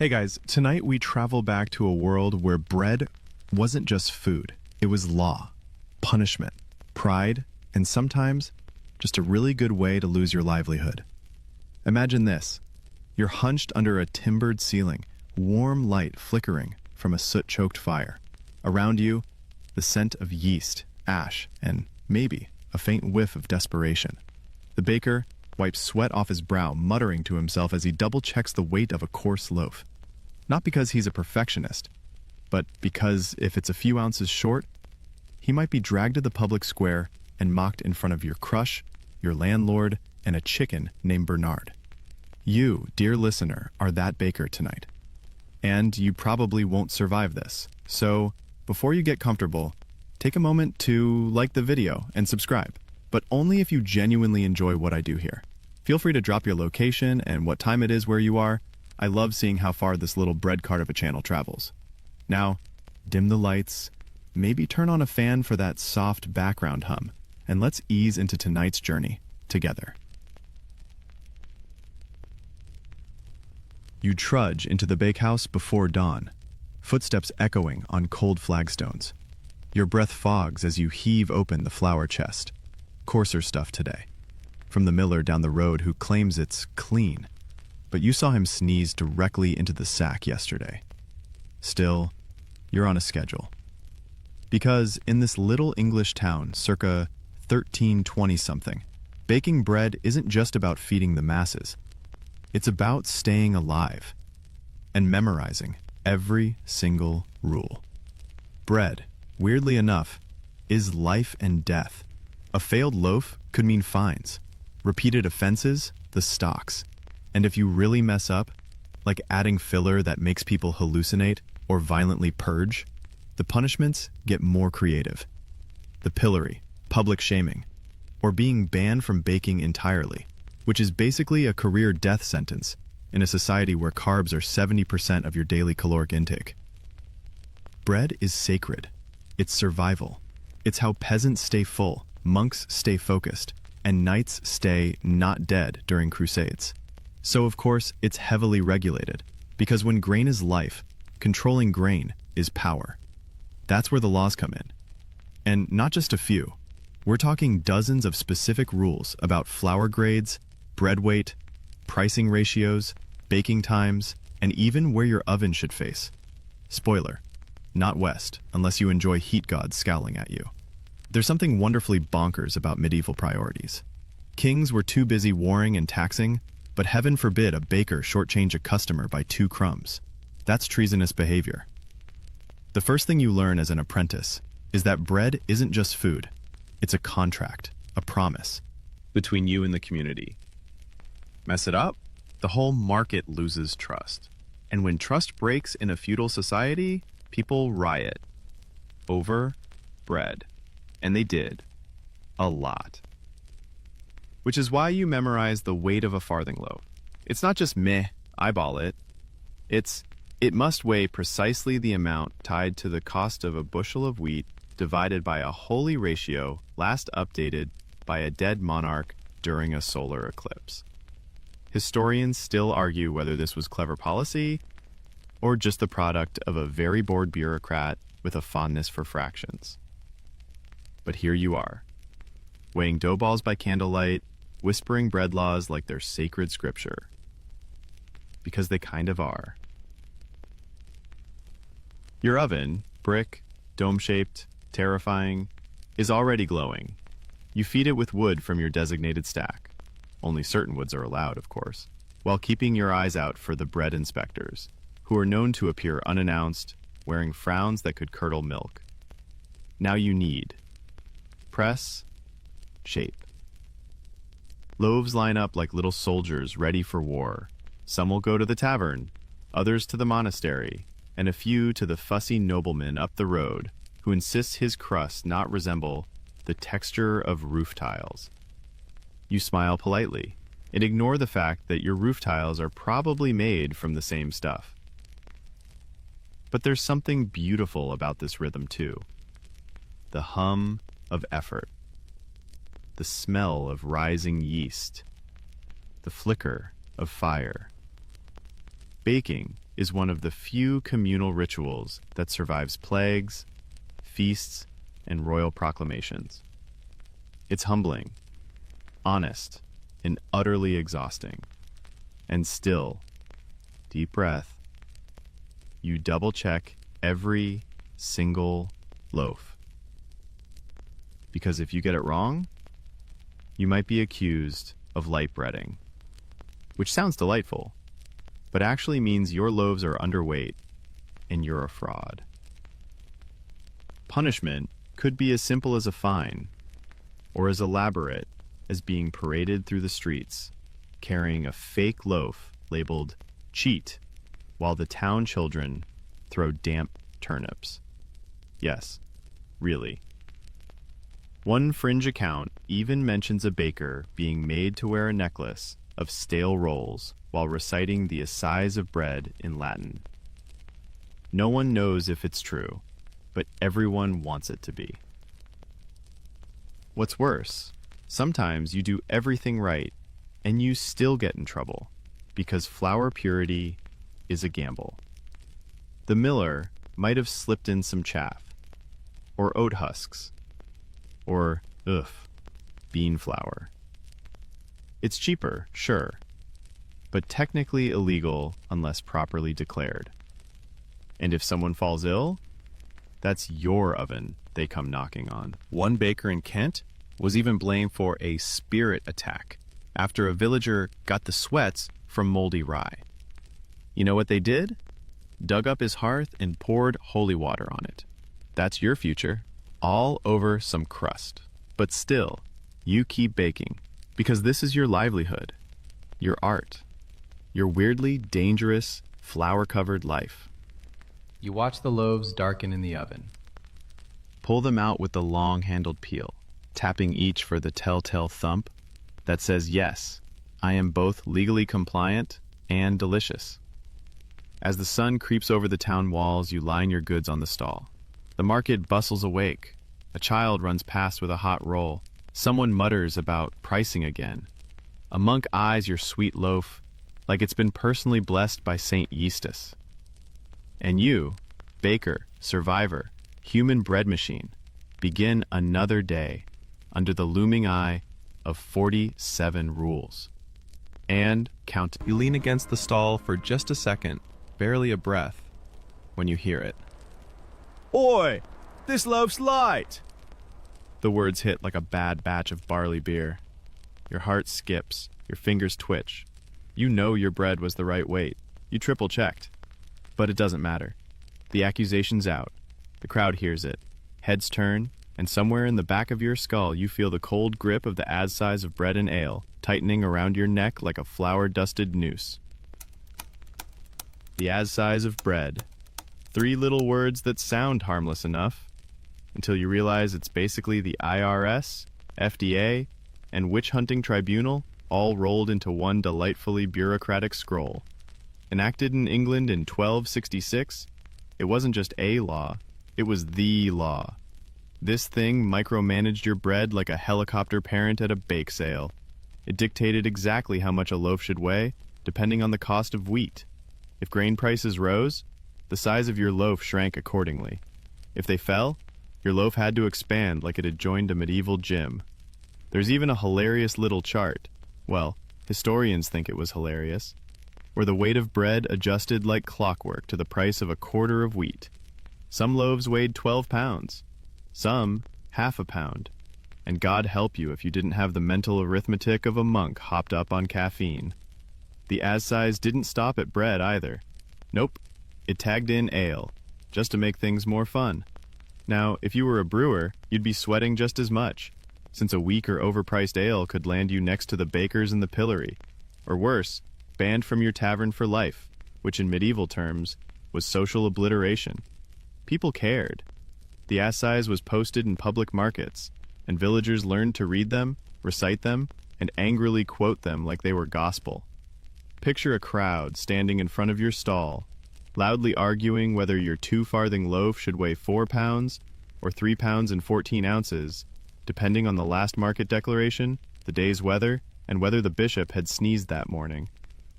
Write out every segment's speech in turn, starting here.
Hey guys, tonight we travel back to a world where bread wasn't just food, it was law, punishment, pride, and sometimes just a really good way to lose your livelihood. Imagine this. You're hunched under a timbered ceiling, warm light flickering from a soot-choked fire. Around you, the scent of yeast, ash, and maybe a faint whiff of desperation. The baker wipes sweat off his brow, muttering to himself as he double-checks the weight of a coarse loaf. Not because he's a perfectionist, but because if it's a few ounces short, he might be dragged to the public square and mocked in front of your crush, your landlord, and a chicken named Bernard. You, dear listener, are that baker tonight. And you probably won't survive this. So, before you get comfortable, take a moment to like the video and subscribe, but only if you genuinely enjoy what I do here. Feel free to drop your location and what time it is where you are. I love seeing how far this little bread cart of a channel travels. Now, dim the lights, maybe turn on a fan for that soft background hum, and let's ease into tonight's journey together. You trudge into the bakehouse before dawn, footsteps echoing on cold flagstones. Your breath fogs as you heave open the flour chest. Coarser stuff today, from the miller down the road who claims it's clean, but you saw him sneeze directly into the sack yesterday. Still, you're on a schedule. Because in this little English town, circa 1320-something, baking bread isn't just about feeding the masses. It's about staying alive and memorizing every single rule. Bread, weirdly enough, is life and death. A failed loaf could mean fines. Repeated offenses, the stocks. And if you really mess up, like adding filler that makes people hallucinate or violently purge, the punishments get more creative. The pillory, public shaming, or being banned from baking entirely, which is basically a career death sentence in a society where carbs are 70% of your daily caloric intake. Bread is sacred. It's survival. It's how peasants stay full, monks stay focused, and knights stay not dead during crusades. So of course, it's heavily regulated, because when grain is life, controlling grain is power. That's where the laws come in. And not just a few. We're talking dozens of specific rules about flour grades, bread weight, pricing ratios, baking times, and even where your oven should face. Spoiler, not west, unless you enjoy heat gods scowling at you. There's something wonderfully bonkers about medieval priorities. Kings were too busy warring and taxing, but heaven forbid a baker shortchange a customer by 2 crumbs. That's treasonous behavior. The first thing you learn as an apprentice is that bread isn't just food. It's a contract, a promise, between you and the community. Mess it up, the whole market loses trust. And when trust breaks in a feudal society, people riot over bread. And they did. A lot. Which is why you memorize the weight of a farthing loaf. It's not just meh, eyeball it. It must weigh precisely the amount tied to the cost of a bushel of wheat divided by a holy ratio last updated by a dead monarch during a solar eclipse. Historians still argue whether this was clever policy or just the product of a very bored bureaucrat with a fondness for fractions. But here you are, weighing dough balls by candlelight, whispering bread laws like they're sacred scripture. Because they kind of are. Your oven, brick, dome-shaped, terrifying, is already glowing. You feed it with wood from your designated stack. Only certain woods are allowed, of course, while keeping your eyes out for the bread inspectors, who are known to appear unannounced, wearing frowns that could curdle milk. Now you knead. Press, shape. Loaves line up like little soldiers ready for war. Some will go to the tavern, others to the monastery, and a few to the fussy nobleman up the road who insists his crust not resemble the texture of roof tiles. You smile politely and ignore the fact that your roof tiles are probably made from the same stuff. But there's something beautiful about this rhythm too. The hum of effort, the smell of rising yeast, the flicker of fire. Baking is one of the few communal rituals that survives plagues, feasts, and royal proclamations. It's humbling, honest, and utterly exhausting. And still, deep breath, you double-check every single loaf. Because if you get it wrong, you might be accused of light breading, which sounds delightful, but actually means your loaves are underweight and you're a fraud. Punishment could be as simple as a fine, or as elaborate as being paraded through the streets, carrying a fake loaf labeled cheat, while the town children throw damp turnips. Yes, really. One fringe account even mentions a baker being made to wear a necklace of stale rolls while reciting the assize of bread in Latin. No one knows if it's true, but everyone wants it to be. What's worse, sometimes you do everything right and you still get in trouble because flour purity is a gamble. The miller might have slipped in some chaff, or oat husks, or, bean flour. It's cheaper, sure, but technically illegal unless properly declared. And if someone falls ill, that's your oven they come knocking on. One baker in Kent was even blamed for a spirit attack after a villager got the sweats from moldy rye. You know what they did? Dug up his hearth and poured holy water on it. That's your future, all over some crust. But still, you keep baking, because this is your livelihood, your art, your weirdly dangerous, flour-covered life. You watch the loaves darken in the oven. Pull them out with the long-handled peel, tapping each for the telltale thump that says, yes, I am both legally compliant and delicious. As the sun creeps over the town walls, you line your goods on the stall. The market bustles awake. A child runs past with a hot roll. Someone mutters about pricing again. A monk eyes your sweet loaf like it's been personally blessed by Saint Eustace. And you, baker, survivor, human bread machine, begin another day under the looming eye of 47 rules. And count. You lean against the stall for just a second, barely a breath, when you hear it. Oi! This loaf's light! The words hit like a bad batch of barley beer. Your heart skips, your fingers twitch. You know your bread was the right weight. You triple-checked. But it doesn't matter. The accusation's out. The crowd hears it. Heads turn, and somewhere in the back of your skull you feel the cold grip of the assize of bread and ale tightening around your neck like a flour-dusted noose. The assize of bread. 3 little words that sound harmless enough, until you realize it's basically the IRS, FDA, and witch-hunting tribunal all rolled into one delightfully bureaucratic scroll. Enacted in England in 1266, it wasn't just a law, it was the law. This thing micromanaged your bread like a helicopter parent at a bake sale. It dictated exactly how much a loaf should weigh, depending on the cost of wheat. If grain prices rose, the size of your loaf shrank accordingly. If they fell, your loaf had to expand like it had joined a medieval gym. There's even a hilarious little chart, well, historians think it was hilarious, where the weight of bread adjusted like clockwork to the price of a quarter of wheat. Some loaves weighed 12 pounds, some half a pound, and God help you if you didn't have the mental arithmetic of a monk hopped up on caffeine. The assize didn't stop at bread either. Nope, it tagged in ale, just to make things more fun. Now, if you were a brewer, you'd be sweating just as much, since a weak or overpriced ale could land you next to the bakers in the pillory, or worse, banned from your tavern for life, which in medieval terms was social obliteration. People cared. The assize was posted in public markets, and villagers learned to read them, recite them, and angrily quote them like they were gospel. Picture a crowd standing in front of your stall, loudly arguing whether your 2-farthing loaf should weigh 4 pounds or 3 pounds and 14 ounces, depending on the last market declaration, the day's weather, and whether the bishop had sneezed that morning.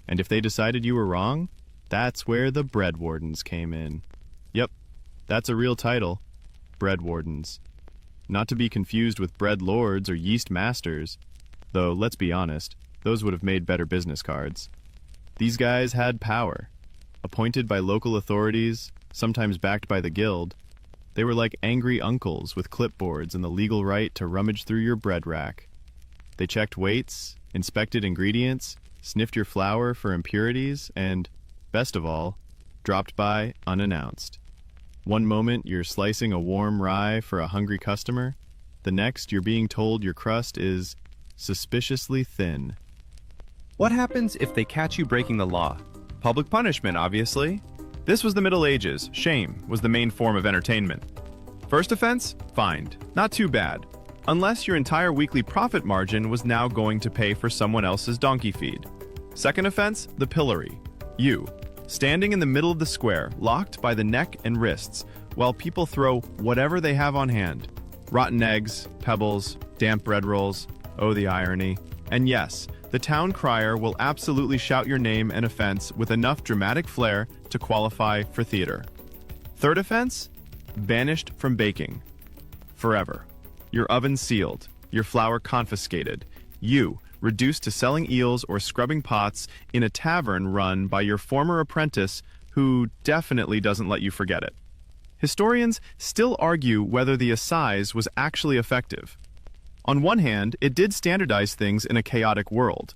And if they decided you were wrong, That's where the bread wardens came in. Yep, that's a real title. Bread wardens. Not to be confused with bread lords or yeast masters, though let's be honest, those would have made better business cards. These guys had power. Appointed by local authorities, sometimes backed by the guild, they were like angry uncles with clipboards and the legal right to rummage through your bread rack. They checked weights, inspected ingredients, sniffed your flour for impurities, and, best of all, dropped by unannounced. One moment you're slicing a warm rye for a hungry customer, the next you're being told your crust is suspiciously thin. What happens if they catch you breaking the law? Public punishment, obviously. This was the Middle Ages. Shame was the main form of entertainment. First offense? Fined. Not too bad. Unless your entire weekly profit margin was now going to pay for someone else's donkey feed. Second offense? The pillory. You, standing in the middle of the square, locked by the neck and wrists, while people throw whatever they have on hand. Rotten eggs, pebbles, damp bread rolls. Oh, the irony. And yes, the town crier will absolutely shout your name and offense with enough dramatic flair to qualify for theater. Third offense? Banished from baking. Forever. Your oven sealed, your flour confiscated. You, reduced to selling eels or scrubbing pots in a tavern run by your former apprentice who definitely doesn't let you forget it. Historians still argue whether the assize was actually effective. On one hand, it did standardize things in a chaotic world.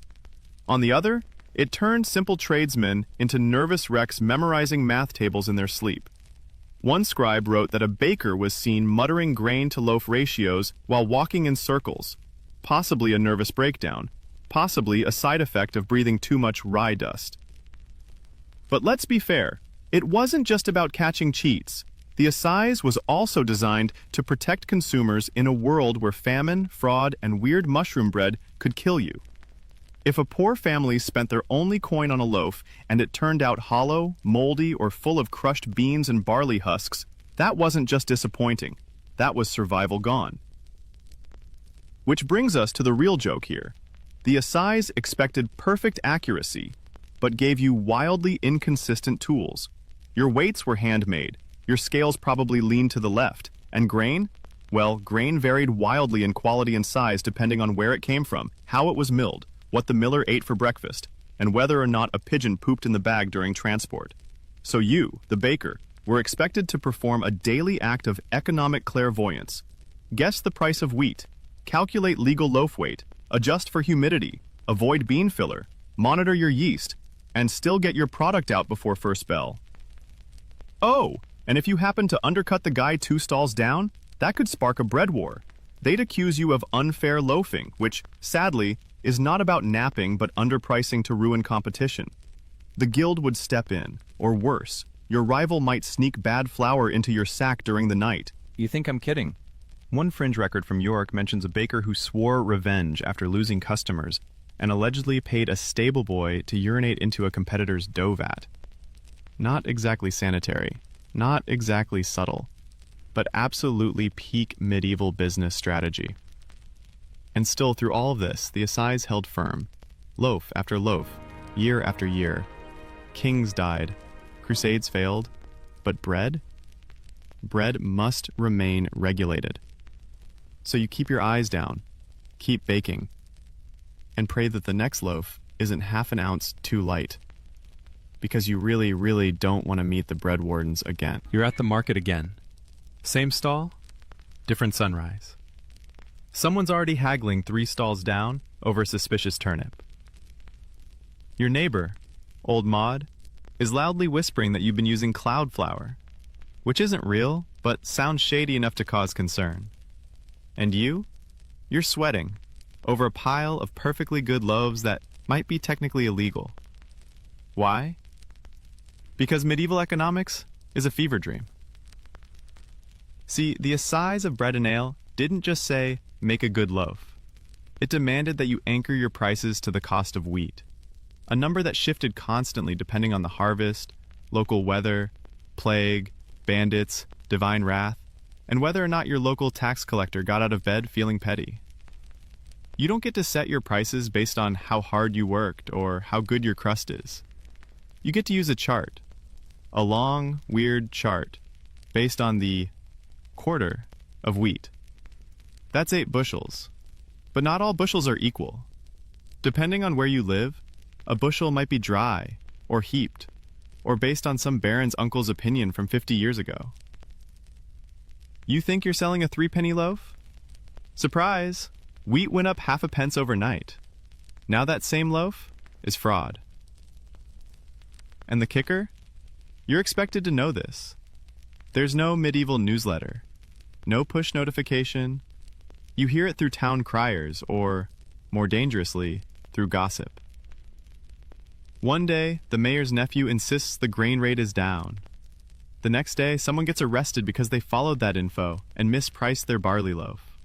On the other, it turned simple tradesmen into nervous wrecks memorizing math tables in their sleep. One scribe wrote that a baker was seen muttering grain-to-loaf ratios while walking in circles, possibly a nervous breakdown, possibly a side effect of breathing too much rye dust. But let's be fair, it wasn't just about catching cheats. The assize was also designed to protect consumers in a world where famine, fraud, and weird mushroom bread could kill you. If a poor family spent their only coin on a loaf and it turned out hollow, moldy, or full of crushed beans and barley husks, that wasn't just disappointing. That was survival gone. Which brings us to the real joke here. The assize expected perfect accuracy, but gave you wildly inconsistent tools. Your weights were handmade. Your scales probably leaned to the left. And grain? Well, grain varied wildly in quality and size depending on where it came from, how it was milled, what the miller ate for breakfast, and whether or not a pigeon pooped in the bag during transport. So you, the baker, were expected to perform a daily act of economic clairvoyance. Guess the price of wheat, calculate legal loaf weight, adjust for humidity, avoid bean filler, monitor your yeast, and still get your product out before first bell. Oh, and if you happen to undercut the guy 2 stalls down, that could spark a bread war. They'd accuse you of unfair loafing, which, sadly, is not about napping but underpricing to ruin competition. The guild would step in, or worse, your rival might sneak bad flour into your sack during the night. You think I'm kidding? One fringe record from York mentions a baker who swore revenge after losing customers and allegedly paid a stable boy to urinate into a competitor's dough vat. Not exactly sanitary, not exactly subtle, but absolutely peak medieval business strategy. And still, through all of this, the assize held firm. Loaf after loaf, year after year. Kings died, crusades failed, but bread? Bread must remain regulated. So you keep your eyes down, keep baking, and pray that the next loaf isn't half an ounce too light. Because you really, really don't want to meet the bread wardens again. You're at the market again. Same stall, different sunrise. Someone's already haggling 3 stalls down over a suspicious turnip. Your neighbor, old Maud, is loudly whispering that you've been using cloud flour, which isn't real, but sounds shady enough to cause concern. And you're sweating over a pile of perfectly good loaves that might be technically illegal. Why? Because medieval economics is a fever dream. See, the assize of bread and ale didn't just say, make a good loaf. It demanded that you anchor your prices to the cost of wheat, a number that shifted constantly depending on the harvest, local weather, plague, bandits, divine wrath, and whether or not your local tax collector got out of bed feeling petty. You don't get to set your prices based on how hard you worked or how good your crust is. you get to use a chart. A long, weird chart based on the quarter of wheat. That's 8 bushels. But not all bushels are equal. Depending on where you live, a bushel might be dry, or heaped, or based on some baron's uncle's opinion from 50 years ago. You think you're selling a 3-penny loaf? Surprise! Wheat went up half a pence overnight. Now that same loaf is fraud. And the kicker? You're expected to know this. There's no medieval newsletter, no push notification. You hear it through town criers, or, more dangerously, through gossip. One day, the mayor's nephew insists the grain rate is down. The next day, someone gets arrested because they followed that info and mispriced their barley loaf.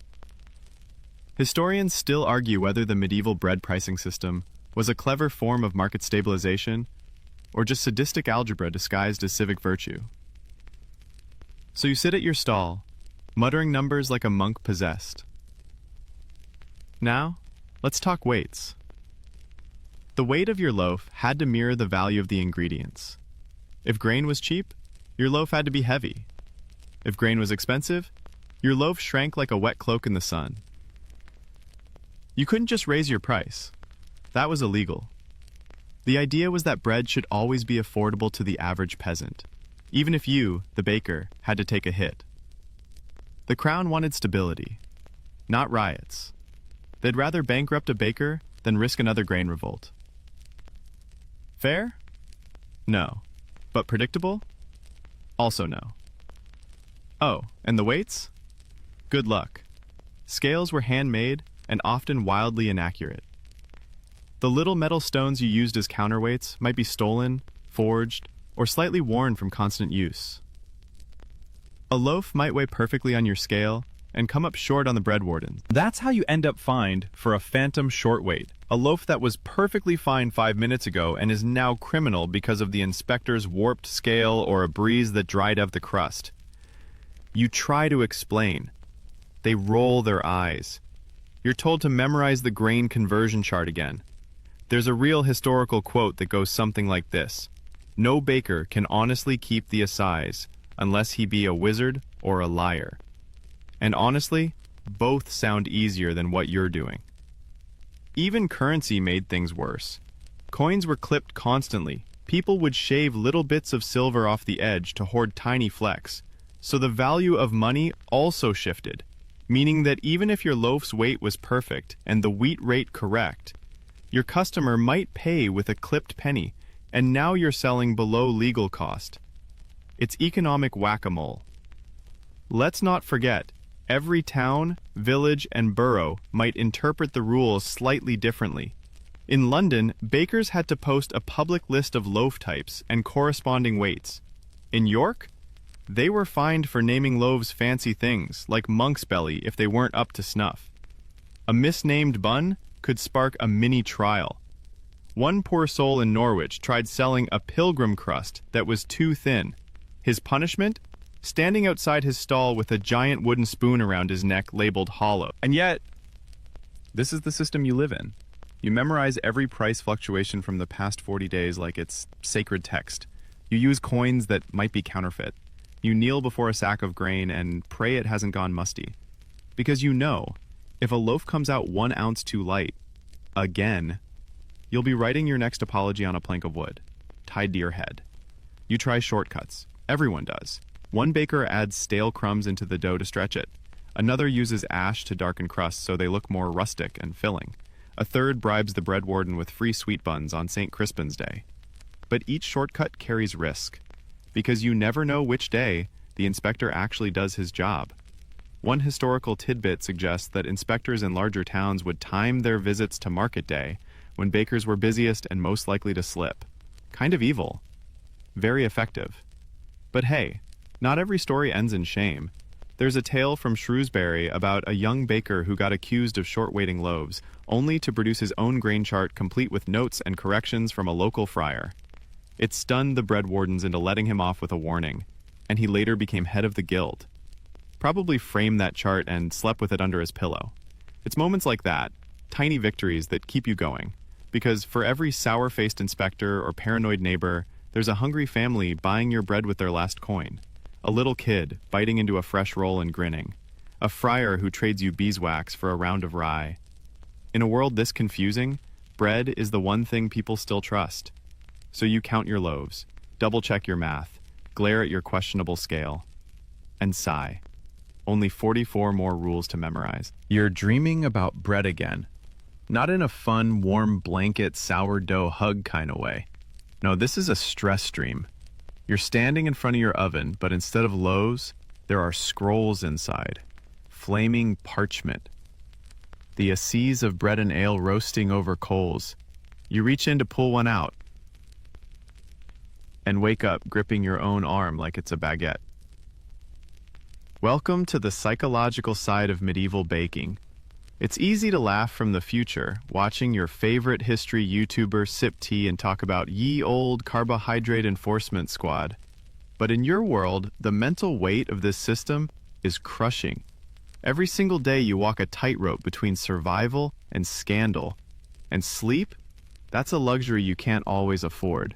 Historians still argue whether the medieval bread pricing system was a clever form of market stabilization or just sadistic algebra disguised as civic virtue. So you sit at your stall, muttering numbers like a monk possessed. Now, let's talk weights. The weight of your loaf had to mirror the value of the ingredients. If grain was cheap, your loaf had to be heavy. If grain was expensive, your loaf shrank like a wet cloak in the sun. You couldn't just raise your price. That was illegal. The idea was that bread should always be affordable to the average peasant, even if you, the baker, had to take a hit. The crown wanted stability, not riots. They'd rather bankrupt a baker than risk another grain revolt. Fair? No. But predictable? Also no. Oh, and the weights? Good luck. Scales were handmade and often wildly inaccurate. The little metal stones you used as counterweights might be stolen, forged, or slightly worn from constant use. A loaf might weigh perfectly on your scale and come up short on the bread warden. That's how you end up fined for a phantom short weight, a loaf that was perfectly fine 5 minutes ago and is now criminal because of the inspector's warped scale or a breeze that dried out the crust. You try to explain. They roll their eyes. You're told to memorize the grain conversion chart again. There's a real historical quote that goes something like this: "No baker can honestly keep the assize unless he be a wizard or a liar." And honestly, both sound easier than what you're doing. Even currency made things worse. Coins were clipped constantly. People would shave little bits of silver off the edge to hoard tiny flecks. So the value of money also shifted, meaning that even if your loaf's weight was perfect and the wheat rate correct, your customer might pay with a clipped penny, and now you're selling below legal cost. It's economic whack-a-mole. Let's not forget, every town, village, and borough might interpret the rules slightly differently. In London, bakers had to post a public list of loaf types and corresponding weights. In York, they were fined for naming loaves fancy things, like monk's belly, if they weren't up to snuff. A misnamed bun could spark a mini trial. One poor soul in Norwich tried selling a pilgrim crust that was too thin. His punishment? Standing outside his stall with a giant wooden spoon around his neck labeled hollow. And yet, this is the system you live in. You memorize every price fluctuation from the past 40 days like it's sacred text. You use coins that might be counterfeit. You kneel before a sack of grain and pray it hasn't gone musty. Because you know, if a loaf comes out 1 ounce too light, again, you'll be writing your next apology on a plank of wood, tied to your head. You try shortcuts. Everyone does. One baker adds stale crumbs into the dough to stretch it. Another uses ash to darken crusts so they look more rustic and filling. A third bribes the bread warden with free sweet buns on St. Crispin's Day. But each shortcut carries risk, because you never know which day the inspector actually does his job. One historical tidbit suggests that inspectors in larger towns would time their visits to market day when bakers were busiest and most likely to slip. Kind of evil. Very effective. But hey, not every story ends in shame. There's a tale from Shrewsbury about a young baker who got accused of short-weighting loaves, only to produce his own grain chart complete with notes and corrections from a local friar. It stunned the bread wardens into letting him off with a warning, and he later became head of the guild. Probably framed that chart and slept with it under his pillow. It's moments like that, tiny victories, that keep you going, because for every sour-faced inspector or paranoid neighbor, There's a hungry family buying your bread with their last coin. A little kid biting into a fresh roll and grinning. A friar who trades you beeswax for a round of rye. In a world this confusing, bread is the one thing people still trust. So you count your loaves, double-check your math, glare at your questionable scale, and sigh. Only 44 more rules to memorize. You're dreaming about bread again. Not in a fun, warm blanket, sourdough hug kind of way. No, this is a stress dream. You're standing in front of your oven, but instead of loaves, there are scrolls inside. Flaming parchment. The asses of bread and ale roasting over coals. You reach in to pull one out, and wake up gripping your own arm like it's a baguette. Welcome to the psychological side of medieval baking. It's easy to laugh from the future, watching your favorite history YouTuber sip tea and talk about ye old carbohydrate enforcement squad. But in your world, the mental weight of this system is crushing. Every single day you walk a tightrope between survival and scandal. And sleep? That's a luxury you can't always afford.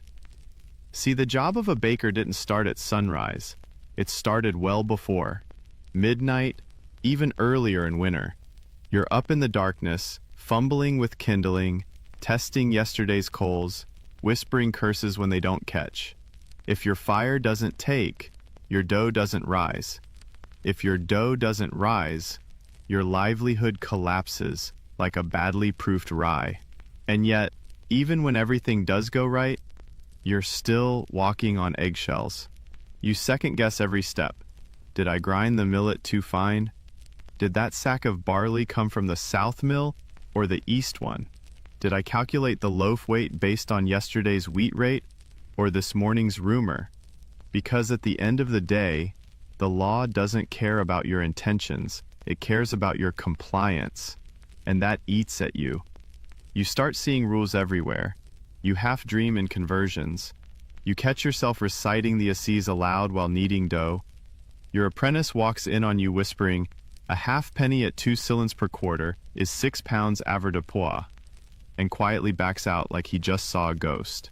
See, the job of a baker didn't start at sunrise. It started well before. Midnight, even earlier in winter. You're up in the darkness, fumbling with kindling, testing yesterday's coals, whispering curses when they don't catch. If your fire doesn't take, your dough doesn't rise. If your dough doesn't rise, your livelihood collapses like a badly proofed rye. And yet, even when everything does go right, you're still walking on eggshells. You second-guess every step. Did I grind the millet too fine? Did that sack of barley come from the south mill or the east one? Did I calculate the loaf weight based on yesterday's wheat rate or this morning's rumor? Because at the end of the day, the law doesn't care about your intentions. It cares about your compliance. And that eats at you. You start seeing rules everywhere. You half dream in conversions. You catch yourself reciting the asses aloud while kneading dough. Your apprentice walks in on you whispering, "A halfpenny at 2 shillings per quarter is 6 pounds avoirdupois," and quietly backs out like he just saw a ghost.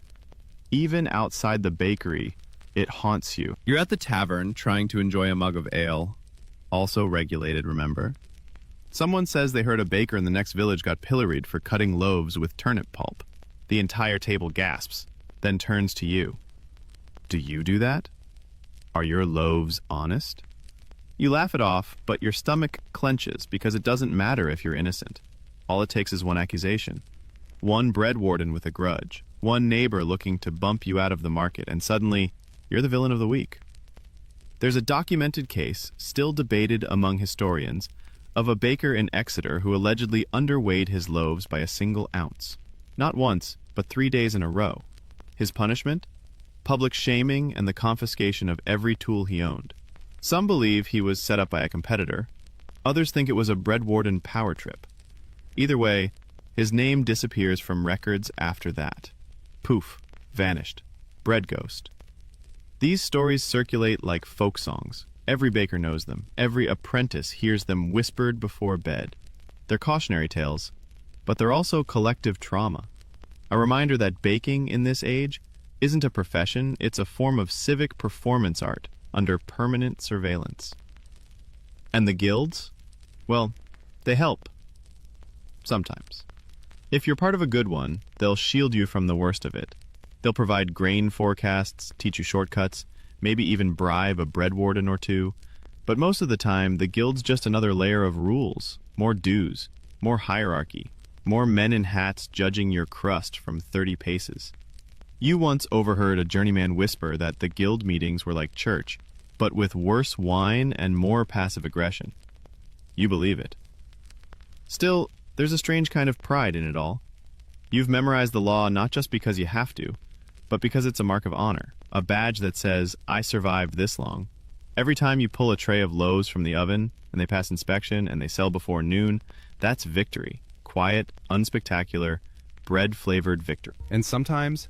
Even outside the bakery, it haunts you. You're at the tavern trying to enjoy a mug of ale. Also regulated, remember? Someone says they heard a baker in the next village got pilloried for cutting loaves with turnip pulp. The entire table gasps, then turns to you. Do you do that? Are your loaves honest? You laugh it off, but your stomach clenches because it doesn't matter if you're innocent. All it takes is one accusation. One bread warden with a grudge. One neighbor looking to bump you out of the market, and suddenly, you're the villain of the week. There's a documented case, still debated among historians, of a baker in Exeter who allegedly underweighed his loaves by a single ounce. Not once, but 3 days in a row. His punishment? Public shaming and the confiscation of every tool he owned. Some believe he was set up by a competitor. Others think it was a bread warden power trip. Either way, his name disappears from records after that. Poof, vanished. Bread ghost. These stories circulate like folk songs. Every baker knows them. Every apprentice hears them whispered before bed. They're cautionary tales, but they're also collective trauma. A reminder that baking in this age isn't a profession, it's a form of civic performance art under permanent surveillance. And the guilds? Well, they help. Sometimes. If you're part of a good one, they'll shield you from the worst of it. They'll provide grain forecasts, teach you shortcuts, maybe even bribe a bread warden or two. But most of the time, the guild's just another layer of rules, more dues, more hierarchy, more men in hats judging your crust from 30 paces. You once overheard a journeyman whisper that the guild meetings were like church, but with worse wine and more passive aggression. You believe it. Still, there's a strange kind of pride in it all. You've memorized the law not just because you have to, but because it's a mark of honor, a badge that says, I survived this long. Every time you pull a tray of loaves from the oven, and they pass inspection, and they sell before noon, that's victory. Quiet, unspectacular, bread-flavored victory. And sometimes,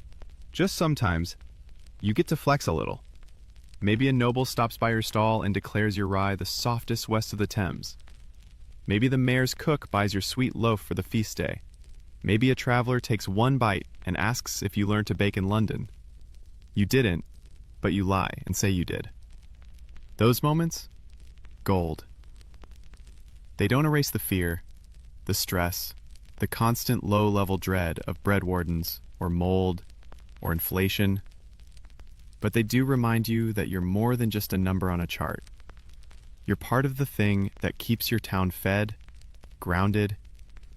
just sometimes, you get to flex a little. Maybe a noble stops by your stall and declares your rye the softest west of the Thames. Maybe the mayor's cook buys your sweet loaf for the feast day. Maybe a traveler takes one bite and asks if you learned to bake in London. You didn't, but you lie and say you did. Those moments? Gold. They don't erase the fear, the stress, the constant low-level dread of bread wardens or mold or inflation, but they do remind you that you're more than just a number on a chart. You're part of the thing that keeps your town fed, grounded,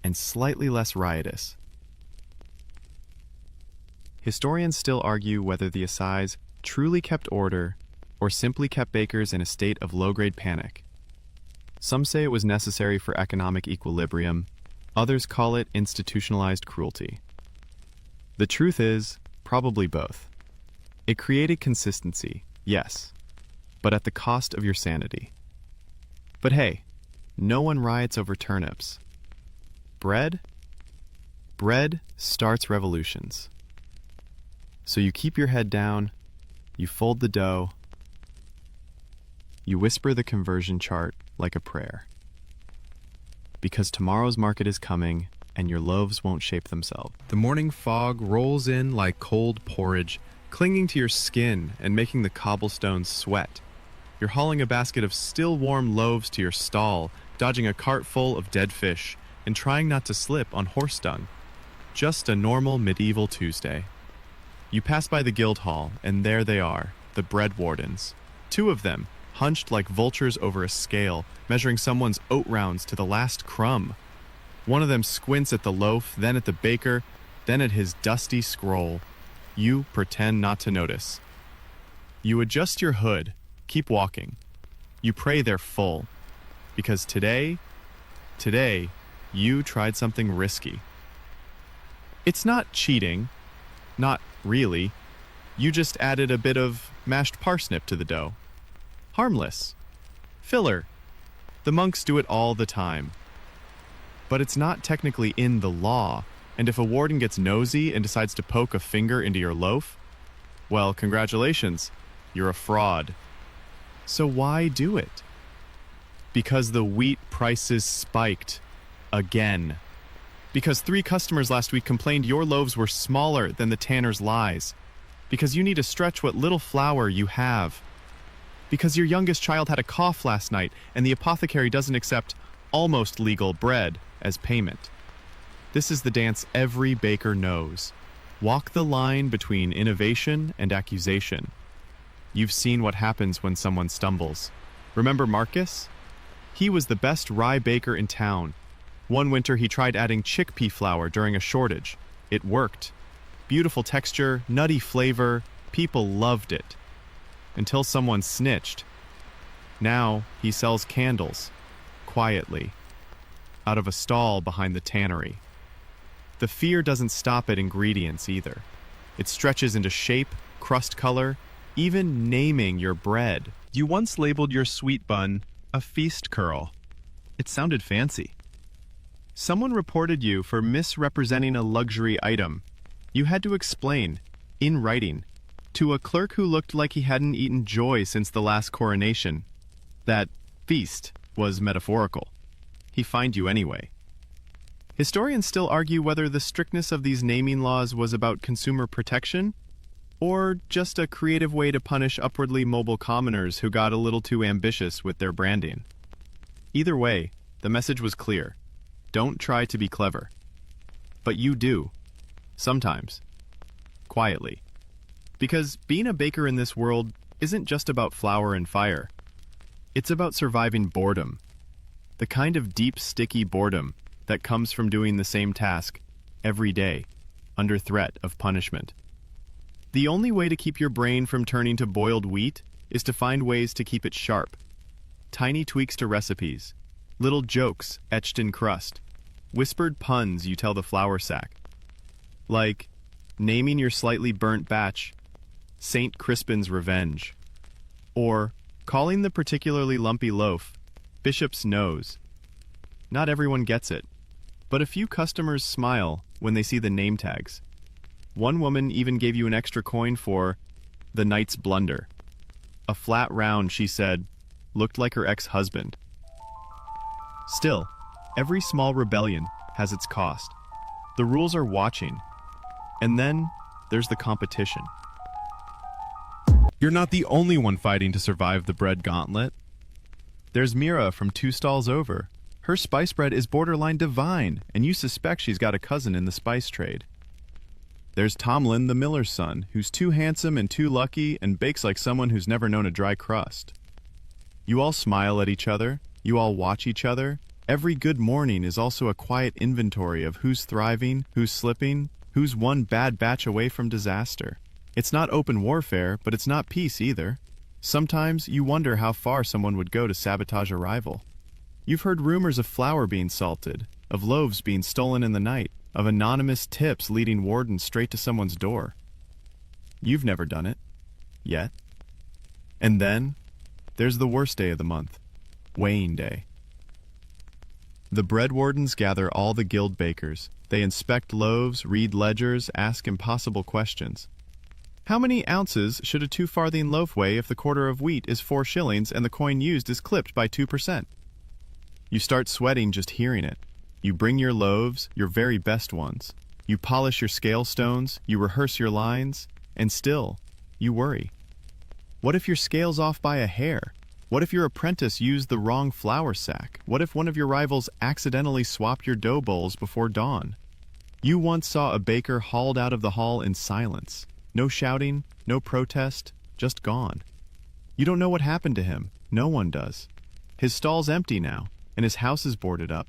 and slightly less riotous. Historians still argue whether the assize truly kept order or simply kept bakers in a state of low-grade panic. Some say it was necessary for economic equilibrium, others call it institutionalized cruelty. The truth is, probably both. It created consistency, yes, but at the cost of your sanity. But hey, no one riots over turnips. Bread? Bread starts revolutions. So you keep your head down, you fold the dough, you whisper the conversion chart like a prayer. Because tomorrow's market is coming, and your loaves won't shape themselves. The morning fog rolls in like cold porridge, clinging to your skin and making the cobblestones sweat. You're hauling a basket of still warm loaves to your stall, dodging a cart full of dead fish, and trying not to slip on horse dung. Just a normal medieval Tuesday. You pass by the guild hall, and there they are, the bread wardens. 2 of them, hunched like vultures over a scale, measuring someone's oat rounds to the last crumb. One of them squints at the loaf, then at the baker, then at his dusty scroll. You pretend not to notice. You adjust your hood, keep walking. You pray they're full. Because today, you tried something risky. It's not cheating. Not really. You just added a bit of mashed parsnip to the dough. Harmless. Filler. The monks do it all the time. But it's not technically in the law, and if a warden gets nosy and decides to poke a finger into your loaf, well, congratulations, you're a fraud. So why do it? Because the wheat prices spiked. Again. Because 3 customers last week complained your loaves were smaller than the tanner's lies. Because you need to stretch what little flour you have. Because your youngest child had a cough last night and the apothecary doesn't accept almost legal bread as payment. This is the dance every baker knows. Walk the line between innovation and accusation. You've seen what happens when someone stumbles. Remember Marcus? He was the best rye baker in town. One winter he tried adding chickpea flour during a shortage. It worked. Beautiful texture, nutty flavor, people loved it. Until someone snitched. Now he sells candles, quietly, out of a stall behind the tannery. The fear doesn't stop at ingredients either. It stretches into shape, crust color, even naming your bread. You once labeled your sweet bun a feast curl. It sounded fancy. Someone reported you for misrepresenting a luxury item. You had to explain, in writing, to a clerk who looked like he hadn't eaten joy since the last coronation, that feast was metaphorical. He fined you anyway. Historians still argue whether the strictness of these naming laws was about consumer protection or just a creative way to punish upwardly mobile commoners who got a little too ambitious with their branding. Either way, the message was clear. Don't try to be clever. But you do. Sometimes. Quietly. Because being a baker in this world isn't just about flour and fire. It's about surviving boredom. The kind of deep, sticky boredom that comes from doing the same task every day, under threat of punishment. The only way to keep your brain from turning to boiled wheat is to find ways to keep it sharp. Tiny tweaks to recipes, little jokes etched in crust, whispered puns you tell the flour sack. Like naming your slightly burnt batch St. Crispin's Revenge, or calling the particularly lumpy loaf Bishop's Nose. Not everyone gets it, but a few customers smile when they see the name tags. One woman even gave you an extra coin for the Knight's Blunder. A flat round, she said, looked like her ex-husband. Still, every small rebellion has its cost. The rules are watching. And then there's the competition. You're not the only one fighting to survive the bread gauntlet. There's Mira from 2 stalls over. Her spice bread is borderline divine, and you suspect she's got a cousin in the spice trade. There's Tomlin, the miller's son, who's too handsome and too lucky and bakes like someone who's never known a dry crust. You all smile at each other. You all watch each other. Every good morning is also a quiet inventory of who's thriving, who's slipping, who's one bad batch away from disaster. It's not open warfare, but it's not peace either. Sometimes you wonder how far someone would go to sabotage a rival. You've heard rumors of flour being salted, of loaves being stolen in the night, of anonymous tips leading wardens straight to someone's door. You've never done it. Yet. And then, there's the worst day of the month, weighing day. The bread wardens gather all the guild bakers. They inspect loaves, read ledgers, ask impossible questions. How many ounces should a 2-farthing loaf weigh if the quarter of wheat is 4 shillings and the coin used is clipped by 2%? You start sweating just hearing it. You bring your loaves, your very best ones. You polish your scale stones, you rehearse your lines, and still, you worry. What if your scale's off by a hair? What if your apprentice used the wrong flour sack? What if one of your rivals accidentally swapped your dough bowls before dawn? You once saw a baker hauled out of the hall in silence. No shouting, no protest, just gone. You don't know what happened to him. No one does. His stall's empty now, and his house is boarded up.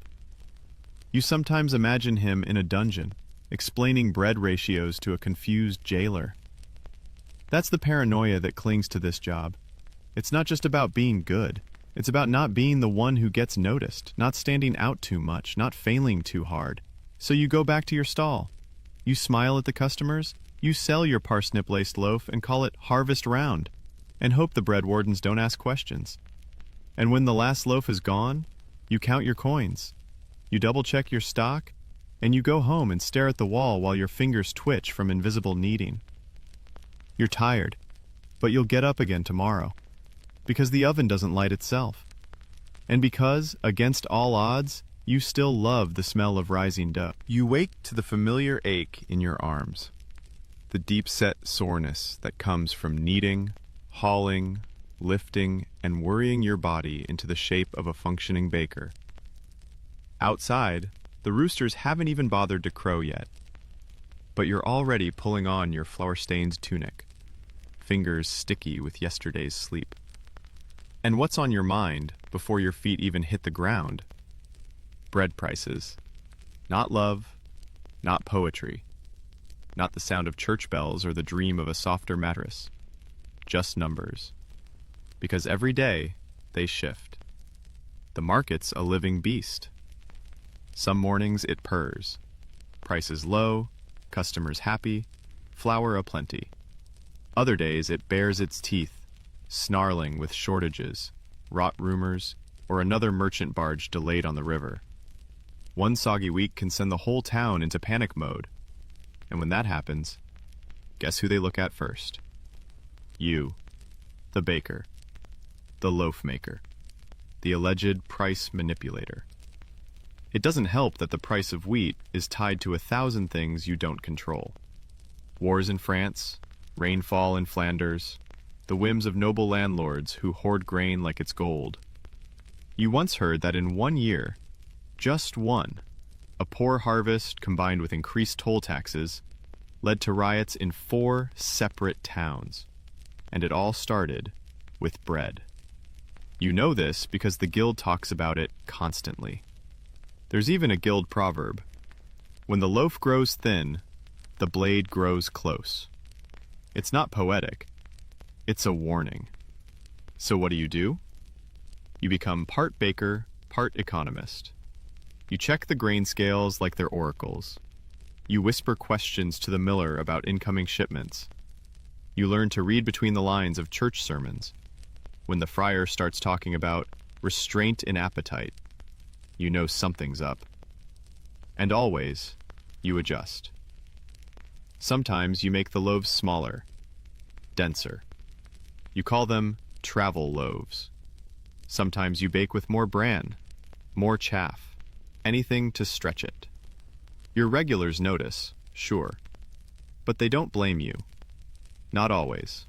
You sometimes imagine him in a dungeon, explaining bread ratios to a confused jailer. That's the paranoia that clings to this job. It's not just about being good. It's about not being the one who gets noticed, not standing out too much, not failing too hard. So you go back to your stall. You smile at the customers. You sell your parsnip-laced loaf and call it Harvest Round, and hope the bread wardens don't ask questions. And when the last loaf is gone, you count your coins. You double-check your stock, and you go home and stare at the wall while your fingers twitch from invisible kneading. You're tired, but you'll get up again tomorrow, because the oven doesn't light itself. And because, against all odds, you still love the smell of rising dough. You wake to the familiar ache in your arms. The deep-set soreness that comes from kneading, hauling, lifting, and worrying your body into the shape of a functioning baker. Outside, the roosters haven't even bothered to crow yet, but you're already pulling on your flour-stained tunic, fingers sticky with yesterday's sleep. And what's on your mind before your feet even hit the ground? Bread prices. Not love, not poetry. Not the sound of church bells or the dream of a softer mattress. Just numbers. Because every day, they shift. The market's a living beast. Some mornings it purrs. Prices low, customers happy, flour aplenty. Other days it bares its teeth, snarling with shortages, rot rumors, or another merchant barge delayed on the river. One soggy week can send the whole town into panic mode. And when that happens, guess who they look at first? You, the baker, the loaf maker, the alleged price manipulator. It doesn't help that the price of wheat is tied to 1,000 things you don't control. Wars in France, rainfall in Flanders, the whims of noble landlords who hoard grain like it's gold. You once heard that in 1 year, just one, a poor harvest combined with increased toll taxes led to riots in 4 separate towns. And it all started with bread. You know this because the guild talks about it constantly. There's even a guild proverb. When the loaf grows thin, the blade grows close. It's not poetic. It's a warning. So what do? You become part baker, part economist. You check the grain scales like they're oracles. You whisper questions to the miller about incoming shipments. You learn to read between the lines of church sermons. When the friar starts talking about restraint in appetite, you know something's up. And always, you adjust. Sometimes you make the loaves smaller, denser. You call them travel loaves. Sometimes you bake with more bran, more chaff, anything to stretch it. Your regulars notice, sure, but they don't blame you. Not always.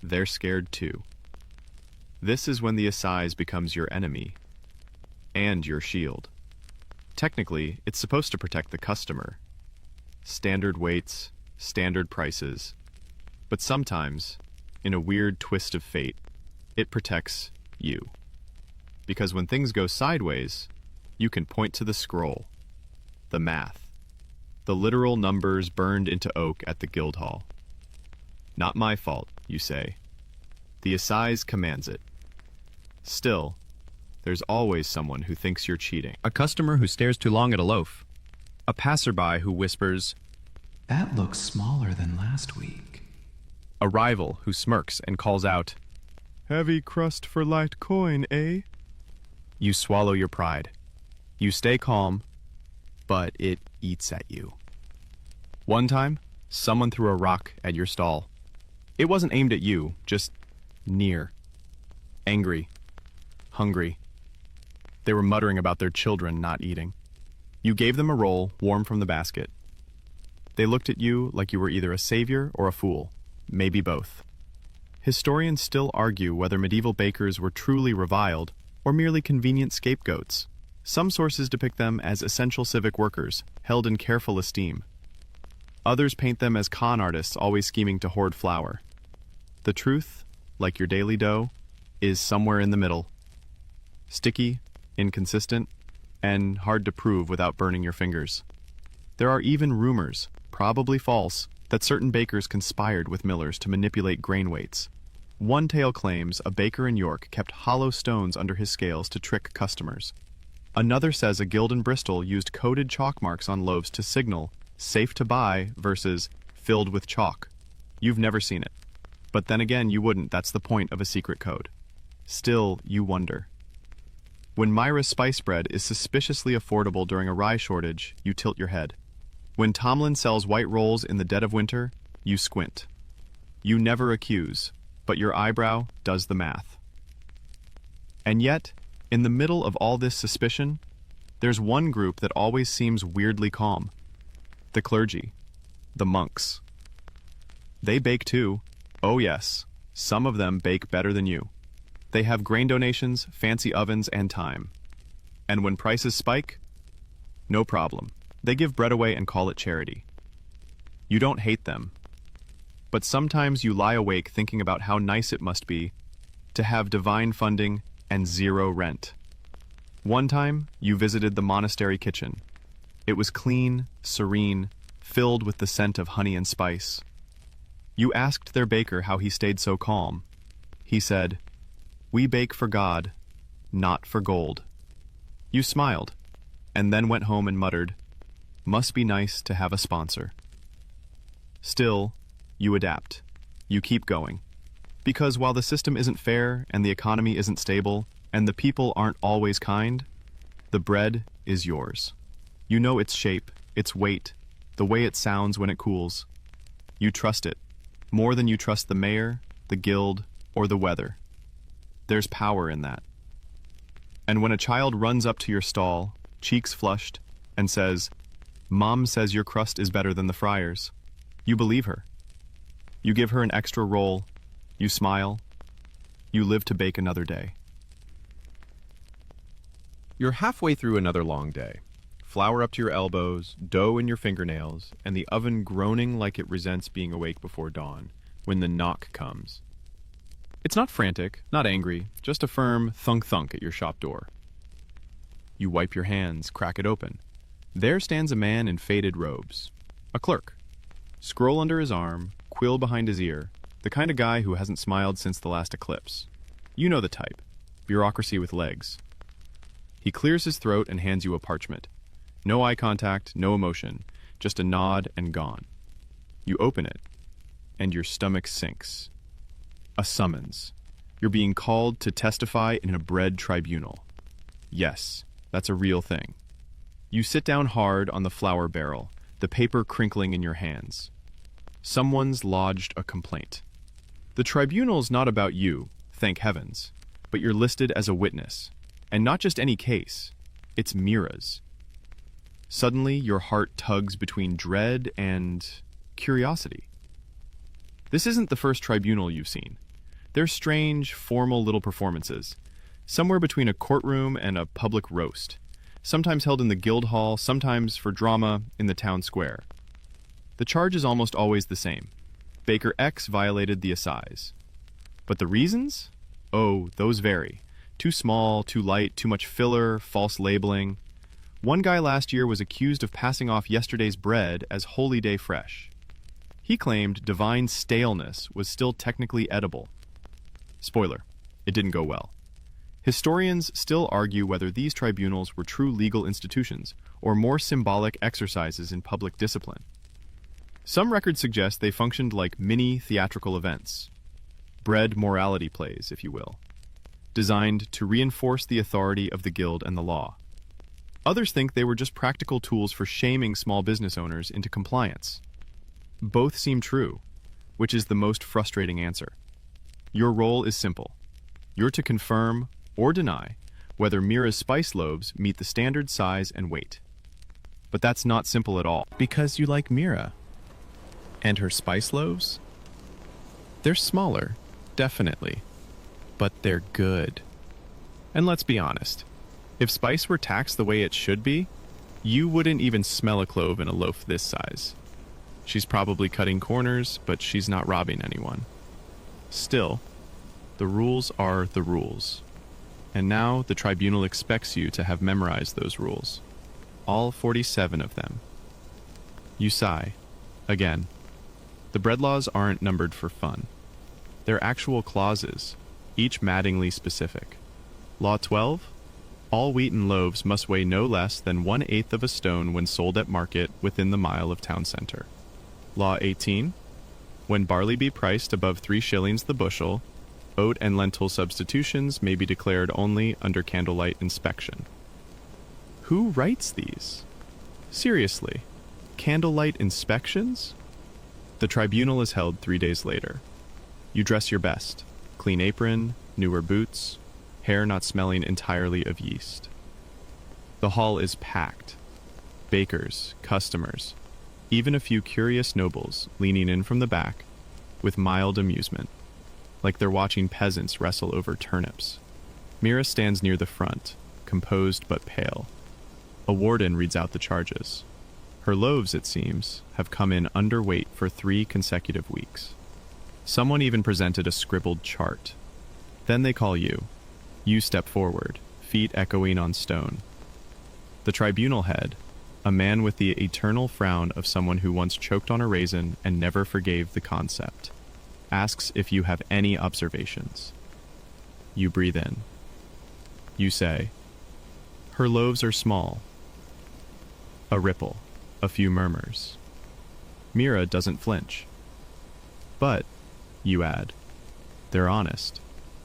they're scared too. This is when the assize becomes your enemy and your shield. Technically, it's supposed to protect the customer. Standard weights, standard prices. But sometimes, in a weird twist of fate, it protects you. Because when things go sideways, you can point to the scroll, the math, the literal numbers burned into oak at the Guildhall. Not my fault, you say. The assize commands it. Still, there's always someone who thinks you're cheating. A customer who stares too long at a loaf. A passerby who whispers, "That looks smaller than last week." a rival who smirks and calls out, Heavy crust for light coin, eh? You swallow your pride. You stay calm, but it eats at you. One time, someone threw a rock at your stall. It wasn't aimed at you, just near. Angry. Hungry. They were muttering about their children not eating. You gave them a roll, warm from the basket. They looked at you like you were either a savior or a fool, maybe both. Historians still argue whether medieval bakers were truly reviled or merely convenient scapegoats. Some sources depict them as essential civic workers, held in careful esteem. Others paint them as con artists always scheming to hoard flour. The truth, like your daily dough, is somewhere in the middle. Sticky, inconsistent, and hard to prove without burning your fingers. There are even rumors, probably false, that certain bakers conspired with millers to manipulate grain weights. One tale claims a baker in York kept hollow stones under his scales to trick customers. Another says a guild in Bristol used coded chalk marks on loaves to signal safe to buy versus filled with chalk. You've never seen it. But then again, you wouldn't. That's the point of a secret code. Still, you wonder. When Myra's spice bread is suspiciously affordable during a rye shortage, you tilt your head. When Tomlin sells white rolls in the dead of winter, you squint. You never accuse, but your eyebrow does the math. And yet, in the middle of all this suspicion, there's one group that always seems weirdly calm. The clergy. The monks. They bake too. Oh yes, some of them bake better than you. They have grain donations, fancy ovens, and time. And when prices spike, no problem. They give bread away and call it charity. You don't hate them. But sometimes you lie awake thinking about how nice it must be to have divine funding and zero rent. One time, you visited the monastery kitchen. It was clean, serene, filled with the scent of honey and spice. You asked their baker how he stayed so calm. He said, "We bake for God, not for gold." You smiled, and then went home and muttered, "Must be nice to have a sponsor." Still, you adapt. You keep going. Because while the system isn't fair, and the economy isn't stable, and the people aren't always kind, the bread is yours. You know its shape, its weight, the way it sounds when it cools. You trust it, more than you trust the mayor, the guild, or the weather. There's power in that. And when a child runs up to your stall, cheeks flushed, and says, "Mom says your crust is better than the friar's," you believe her. You give her an extra roll. You smile. You live to bake another day. You're halfway through another long day. Flour up to your elbows, dough in your fingernails, and the oven groaning like it resents being awake before dawn, when the knock comes. It's not frantic, not angry, just a firm thunk-thunk at your shop door. You wipe your hands, crack it open. There stands a man in faded robes. A clerk. Scroll under his arm, quill behind his ear, the kind of guy who hasn't smiled since the last eclipse. You know the type. Bureaucracy with legs. He clears his throat and hands you a parchment. No eye contact, no emotion, just a nod and gone. You open it, and your stomach sinks. A summons. You're being called to testify in a bread tribunal. Yes, that's a real thing. You sit down hard on the flour barrel, the paper crinkling in your hands. Someone's lodged a complaint. The tribunal's not about you, thank heavens, but you're listed as a witness. And not just any case, it's Mira's. Suddenly, your heart tugs between dread and curiosity. This isn't the first tribunal you've seen. They're strange, formal little performances, somewhere between a courtroom and a public roast, sometimes held in the guild hall, sometimes for drama in the town square. The charge is almost always the same. Baker X violated the assize. But the reasons? Oh, those vary. Too small, too light, too much filler, false labeling. One guy last year was accused of passing off yesterday's bread as Holy Day fresh. He claimed divine staleness was still technically edible. Spoiler, it didn't go well. Historians still argue whether these tribunals were true legal institutions or more symbolic exercises in public discipline. Some records suggest they functioned like mini theatrical events, bread morality plays, if you will, designed to reinforce the authority of the guild and the law. Others think they were just practical tools for shaming small business owners into compliance. Both seem true, which is the most frustrating answer. Your role is simple. You're to confirm or deny whether Mira's spice loaves meet the standard size and weight. But that's not simple at all. Because you like Mira. And her spice loaves? They're smaller, definitely. But they're good. And let's be honest. If spice were taxed the way it should be, you wouldn't even smell a clove in a loaf this size. She's probably cutting corners, but she's not robbing anyone. Still, the rules are the rules. And now the tribunal expects you to have memorized those rules. All 47 of them. You sigh. Again. The bread laws aren't numbered for fun. They're actual clauses, each maddeningly specific. Law 12? All wheaten loaves must weigh no less than 1/8 of a stone when sold at market within the mile of town center. Law 18? When barley be priced above 3 shillings the bushel, oat and lentil substitutions may be declared only under candlelight inspection. Who writes these? Seriously, candlelight inspections? The tribunal is held 3 days later. You dress your best. Clean apron, newer boots, hair not smelling entirely of yeast. The hall is packed. Bakers, customers, even a few curious nobles leaning in from the back with mild amusement, like they're watching peasants wrestle over turnips. Mira stands near the front, composed but pale. A warden reads out the charges. Her loaves, it seems, have come in underweight for 3 consecutive weeks. Someone even presented a scribbled chart. Then they call you. You step forward, feet echoing on stone. The tribunal head, a man with the eternal frown of someone who once choked on a raisin and never forgave the concept, asks if you have any observations. You breathe in. You say, "Her loaves are small." A ripple, a few murmurs. Mira doesn't flinch. But, you add, they're honest.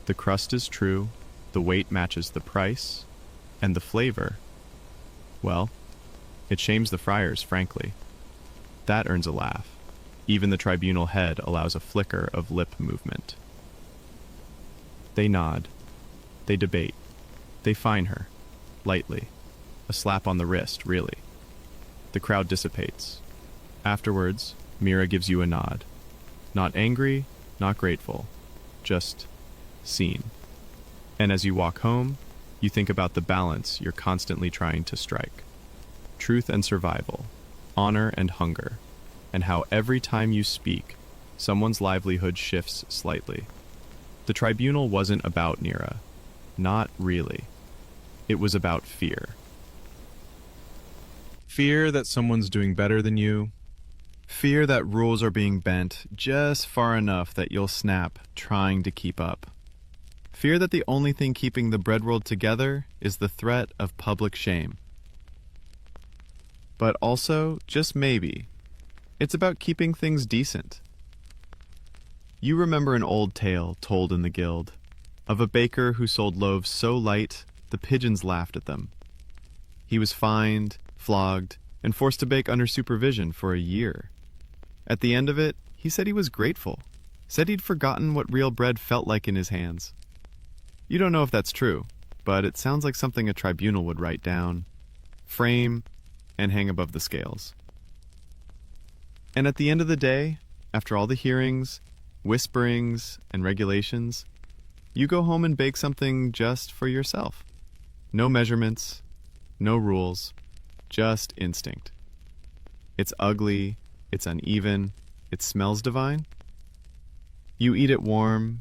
The crust is true, the weight matches the price, and the flavor, well, it shames the friars, frankly. That earns a laugh. Even the tribunal head allows a flicker of lip movement. They nod. They debate. They fine her, lightly. A slap on the wrist, really. The crowd dissipates. Afterwards, Mira gives you a nod. Not angry, not grateful. Just seen. And as you walk home, you think about the balance you're constantly trying to strike. Truth and survival, honor and hunger, and how every time you speak, someone's livelihood shifts slightly. The tribunal wasn't about Nira. Not really. It was about fear. Fear that someone's doing better than you. Fear that rules are being bent just far enough that you'll snap trying to keep up. Fear that the only thing keeping the bread world together is the threat of public shame. But also, just maybe, it's about keeping things decent. You remember an old tale told in the guild of a baker who sold loaves so light the pigeons laughed at them. He was fined, flogged, and forced to bake under supervision for a year. At the end of it, he said he was grateful, said he'd forgotten what real bread felt like in his hands. You don't know if that's true, but it sounds like something a tribunal would write down, frame, and hang above the scales. And at the end of the day, after all the hearings, whisperings, and regulations, you go home and bake something just for yourself. No measurements, no rules, just instinct. It's ugly, it's uneven, it smells divine. You eat it warm,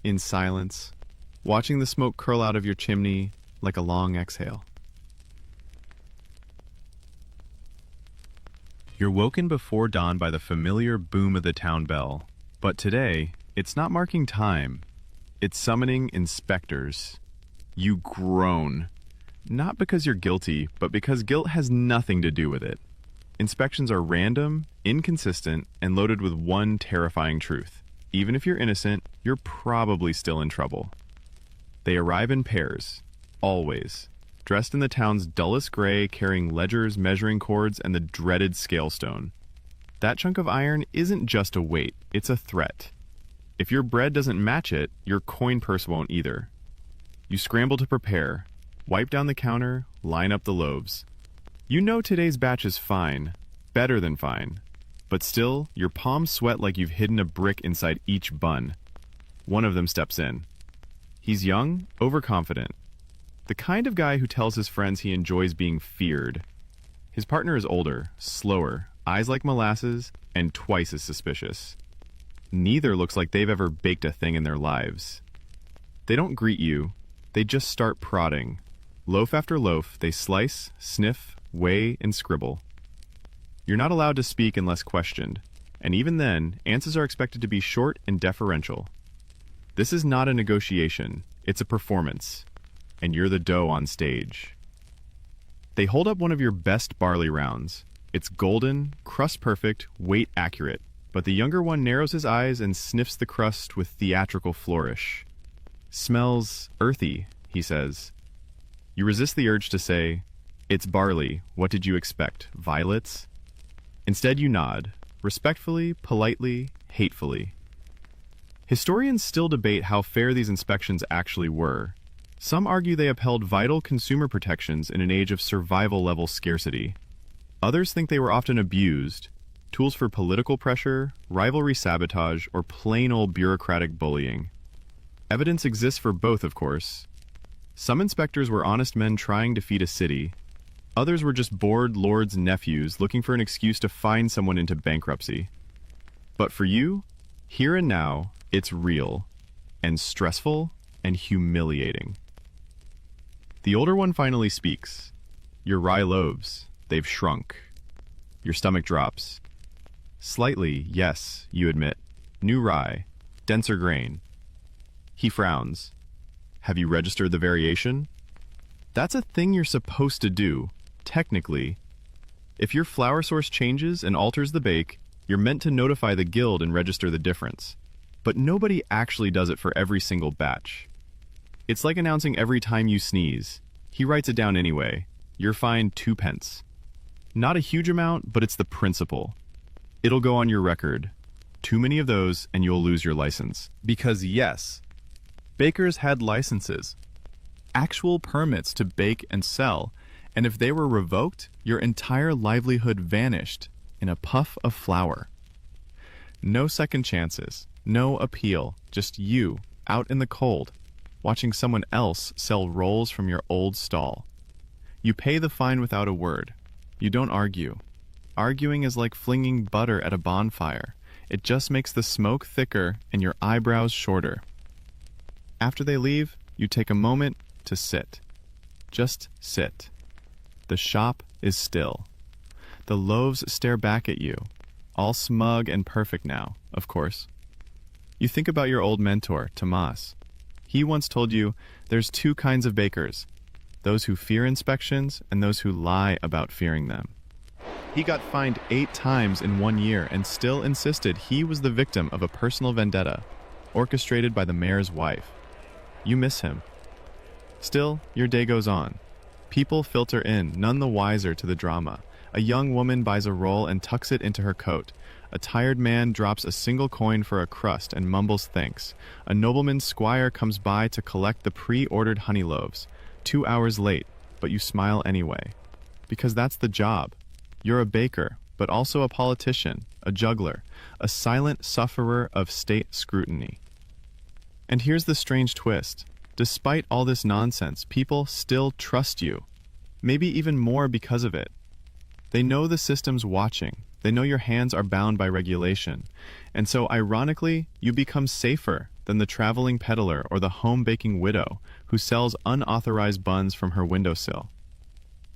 in silence, watching the smoke curl out of your chimney like a long exhale. You're woken before dawn by the familiar boom of the town bell, but today, it's not marking time. It's summoning inspectors. You groan. Not because you're guilty, but because guilt has nothing to do with it. Inspections are random, inconsistent, and loaded with one terrifying truth. Even if you're innocent, you're probably still in trouble. They arrive in pairs, always, dressed in the town's dullest gray, carrying ledgers, measuring cords, and the dreaded scale stone. That chunk of iron isn't just a weight, it's a threat. If your bread doesn't match it, your coin purse won't either. You scramble to prepare, wipe down the counter, line up the loaves. You know today's batch is fine, better than fine, but still, your palms sweat like you've hidden a brick inside each bun. One of them steps in. He's young, overconfident. The kind of guy who tells his friends he enjoys being feared. His partner is older, slower, eyes like molasses, and twice as suspicious. Neither looks like they've ever baked a thing in their lives. They don't greet you, they just start prodding. Loaf after loaf, they slice, sniff, weigh, and scribble. You're not allowed to speak unless questioned, and even then, answers are expected to be short and deferential. This is not a negotiation, it's a performance, and you're the dough on stage. They hold up one of your best barley rounds. It's golden, crust perfect, weight accurate, but the younger one narrows his eyes and sniffs the crust with theatrical flourish. Smells earthy, he says. You resist the urge to say, "It's barley, what did you expect, violets?" Instead you nod, respectfully, politely, hatefully. Historians still debate how fair these inspections actually were. Some argue they upheld vital consumer protections in an age of survival-level scarcity. Others think they were often abused, tools for political pressure, rivalry sabotage, or plain old bureaucratic bullying. Evidence exists for both, of course. Some inspectors were honest men trying to feed a city. Others were just bored lords' nephews looking for an excuse to fine someone into bankruptcy. But for you, here and now, it's real, and stressful, and humiliating. The older one finally speaks. Your rye loaves, they've shrunk. Your stomach drops. Slightly, yes, you admit. New rye, denser grain. He frowns. Have you registered the variation? That's a thing you're supposed to do, technically. If your flour source changes and alters the bake, you're meant to notify the guild and register the difference. But nobody actually does it for every single batch. It's like announcing every time you sneeze. He writes it down anyway. You're fined 2 pence. Not a huge amount, but it's the principle. It'll go on your record. Too many of those and you'll lose your license. Because yes, bakers had licenses, actual permits to bake and sell, and if they were revoked, your entire livelihood vanished in a puff of flour. No second chances, no appeal, just you, out in the cold, watching someone else sell rolls from your old stall. You pay the fine without a word. You don't argue. Arguing is like flinging butter at a bonfire. It just makes the smoke thicker and your eyebrows shorter. After they leave, you take a moment to sit. Just sit. The shop is still. The loaves stare back at you, all smug and perfect now, of course. You think about your old mentor, Tomas. He once told you there's 2 kinds of bakers, those who fear inspections and those who lie about fearing them. He got fined 8 times in 1 year and still insisted he was the victim of a personal vendetta, orchestrated by the mayor's wife. You miss him. Still, your day goes on. People filter in, none the wiser to the drama. A young woman buys a roll and tucks it into her coat. A tired man drops a single coin for a crust and mumbles thanks. A nobleman's squire comes by to collect the pre-ordered honey loaves. 2 hours late, but you smile anyway. Because that's the job. You're a baker, but also a politician, a juggler, a silent sufferer of state scrutiny. And here's the strange twist. Despite all this nonsense, people still trust you. Maybe even more because of it. They know the system's watching. They know your hands are bound by regulation. And so, ironically, you become safer than the traveling peddler or the home-baking widow who sells unauthorized buns from her windowsill.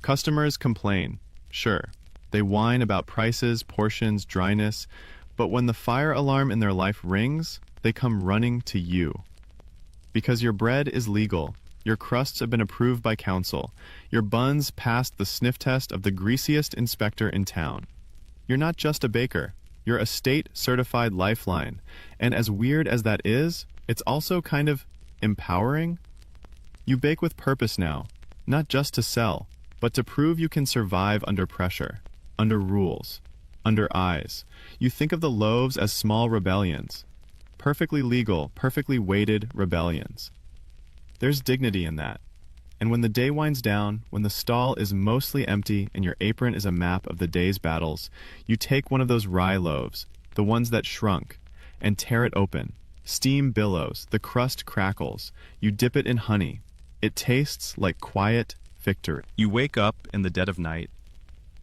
Customers complain, sure. They whine about prices, portions, dryness, but when the fire alarm in their life rings, they come running to you. Because your bread is legal, your crusts have been approved by council, your buns passed the sniff test of the greasiest inspector in town. You're not just a baker, you're a state-certified lifeline, and as weird as that is, it's also kind of empowering. You bake with purpose now, not just to sell, but to prove you can survive under pressure, under rules, under eyes. You think of the loaves as small rebellions, perfectly legal, perfectly weighted rebellions. There's dignity in that. And when the day winds down, when the stall is mostly empty and your apron is a map of the day's battles, you take one of those rye loaves, the ones that shrunk, and tear it open. Steam billows, the crust crackles. You dip it in honey. It tastes like quiet victory. You wake up in the dead of night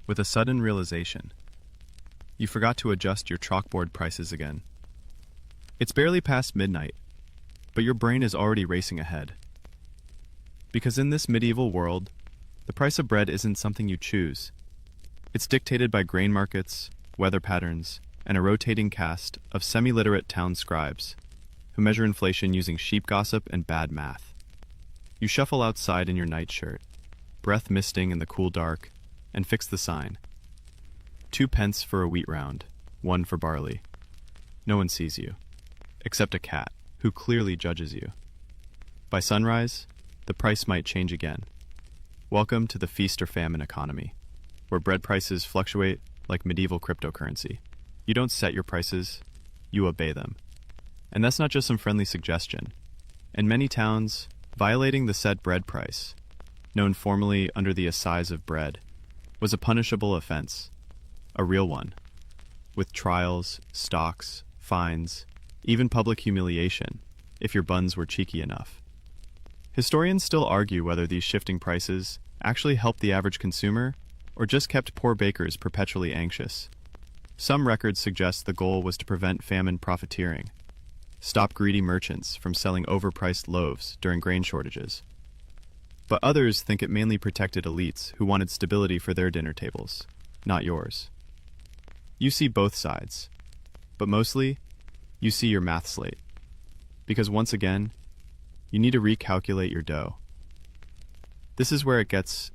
with a sudden realization. You forgot to adjust your chalkboard prices again. It's barely past midnight, but your brain is already racing ahead. Because in this medieval world, the price of bread isn't something you choose. It's dictated by grain markets, weather patterns, and a rotating cast of semi-literate town scribes who measure inflation using sheep gossip and bad math. You shuffle outside in your nightshirt, breath misting in the cool dark, and fix the sign. 2 pence for a wheat round, 1 for barley. No one sees you, except a cat, who clearly judges you. By sunrise, the price might change again. Welcome to the feast or famine economy, where bread prices fluctuate like medieval cryptocurrency. You don't set your prices, you obey them. And that's not just some friendly suggestion. In many towns, violating the set bread price, known formally under the assize of bread, was a punishable offense, a real one, with trials, stocks, fines, even public humiliation, if your buns were cheeky enough. Historians still argue whether these shifting prices actually helped the average consumer or just kept poor bakers perpetually anxious. Some records suggest the goal was to prevent famine profiteering, stop greedy merchants from selling overpriced loaves during grain shortages. But others think it mainly protected elites who wanted stability for their dinner tables, not yours. You see both sides, but mostly, you see your math slate. Because once again, you need to recalculate your dough. This is where it gets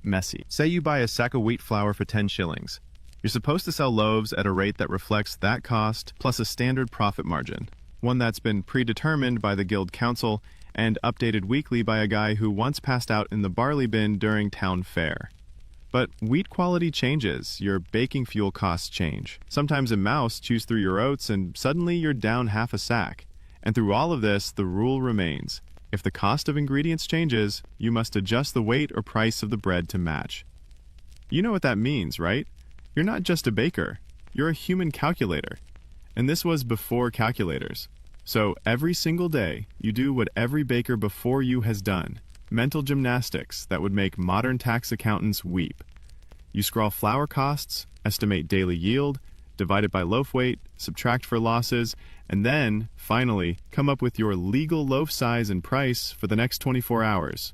messy. Say you buy a sack of wheat flour for 10 shillings. You're supposed to sell loaves at a rate that reflects that cost plus a standard profit margin, one that's been predetermined by the Guild Council and updated weekly by a guy who once passed out in the barley bin during town fair. But wheat quality changes, your baking fuel costs change. Sometimes a mouse chews through your oats and suddenly you're down half a sack. And through all of this, the rule remains. If the cost of ingredients changes, you must adjust the weight or price of the bread to match. You know what that means, right? You're not just a baker. You're a human calculator. And this was before calculators. So every single day, you do what every baker before you has done. Mental gymnastics that would make modern tax accountants weep. You scrawl flour costs, estimate daily yield, divide it by loaf weight, subtract for losses, and then, finally, come up with your legal loaf size and price for the next 24 hours.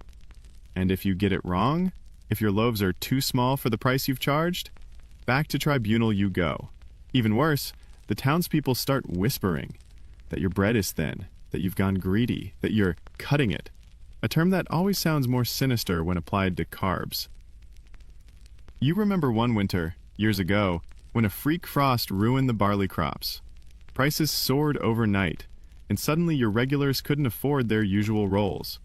And if you get it wrong, if your loaves are too small for the price you've charged, back to tribunal you go. Even worse, the townspeople start whispering that your bread is thin, that you've gone greedy, that you're cutting it, a term that always sounds more sinister when applied to carbs. You remember one winter, years ago, when a freak frost ruined the barley crops. Prices soared overnight, and suddenly your regulars couldn't afford their usual rolls.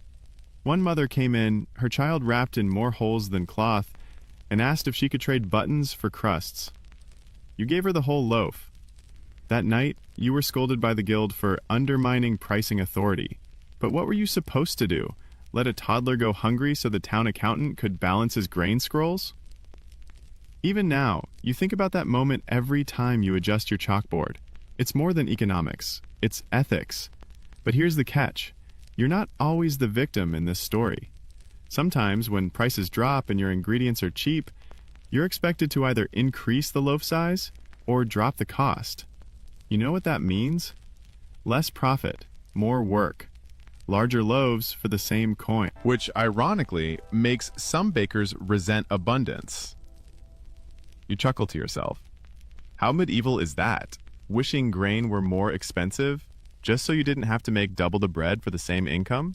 One mother came in, her child wrapped in more holes than cloth, and asked if she could trade buttons for crusts. You gave her the whole loaf. That night, you were scolded by the guild for undermining pricing authority. But what were you supposed to do? Let a toddler go hungry so the town accountant could balance his grain scrolls? Even now, you think about that moment every time you adjust your chalkboard. It's more than economics, it's ethics. But here's the catch. You're not always the victim in this story. Sometimes, when prices drop and your ingredients are cheap, you're expected to either increase the loaf size or drop the cost. You know what that means? Less profit, more work, larger loaves for the same coin. Which ironically makes some bakers resent abundance. You chuckle to yourself. How medieval is that? Wishing grain were more expensive just so you didn't have to make double the bread for the same income?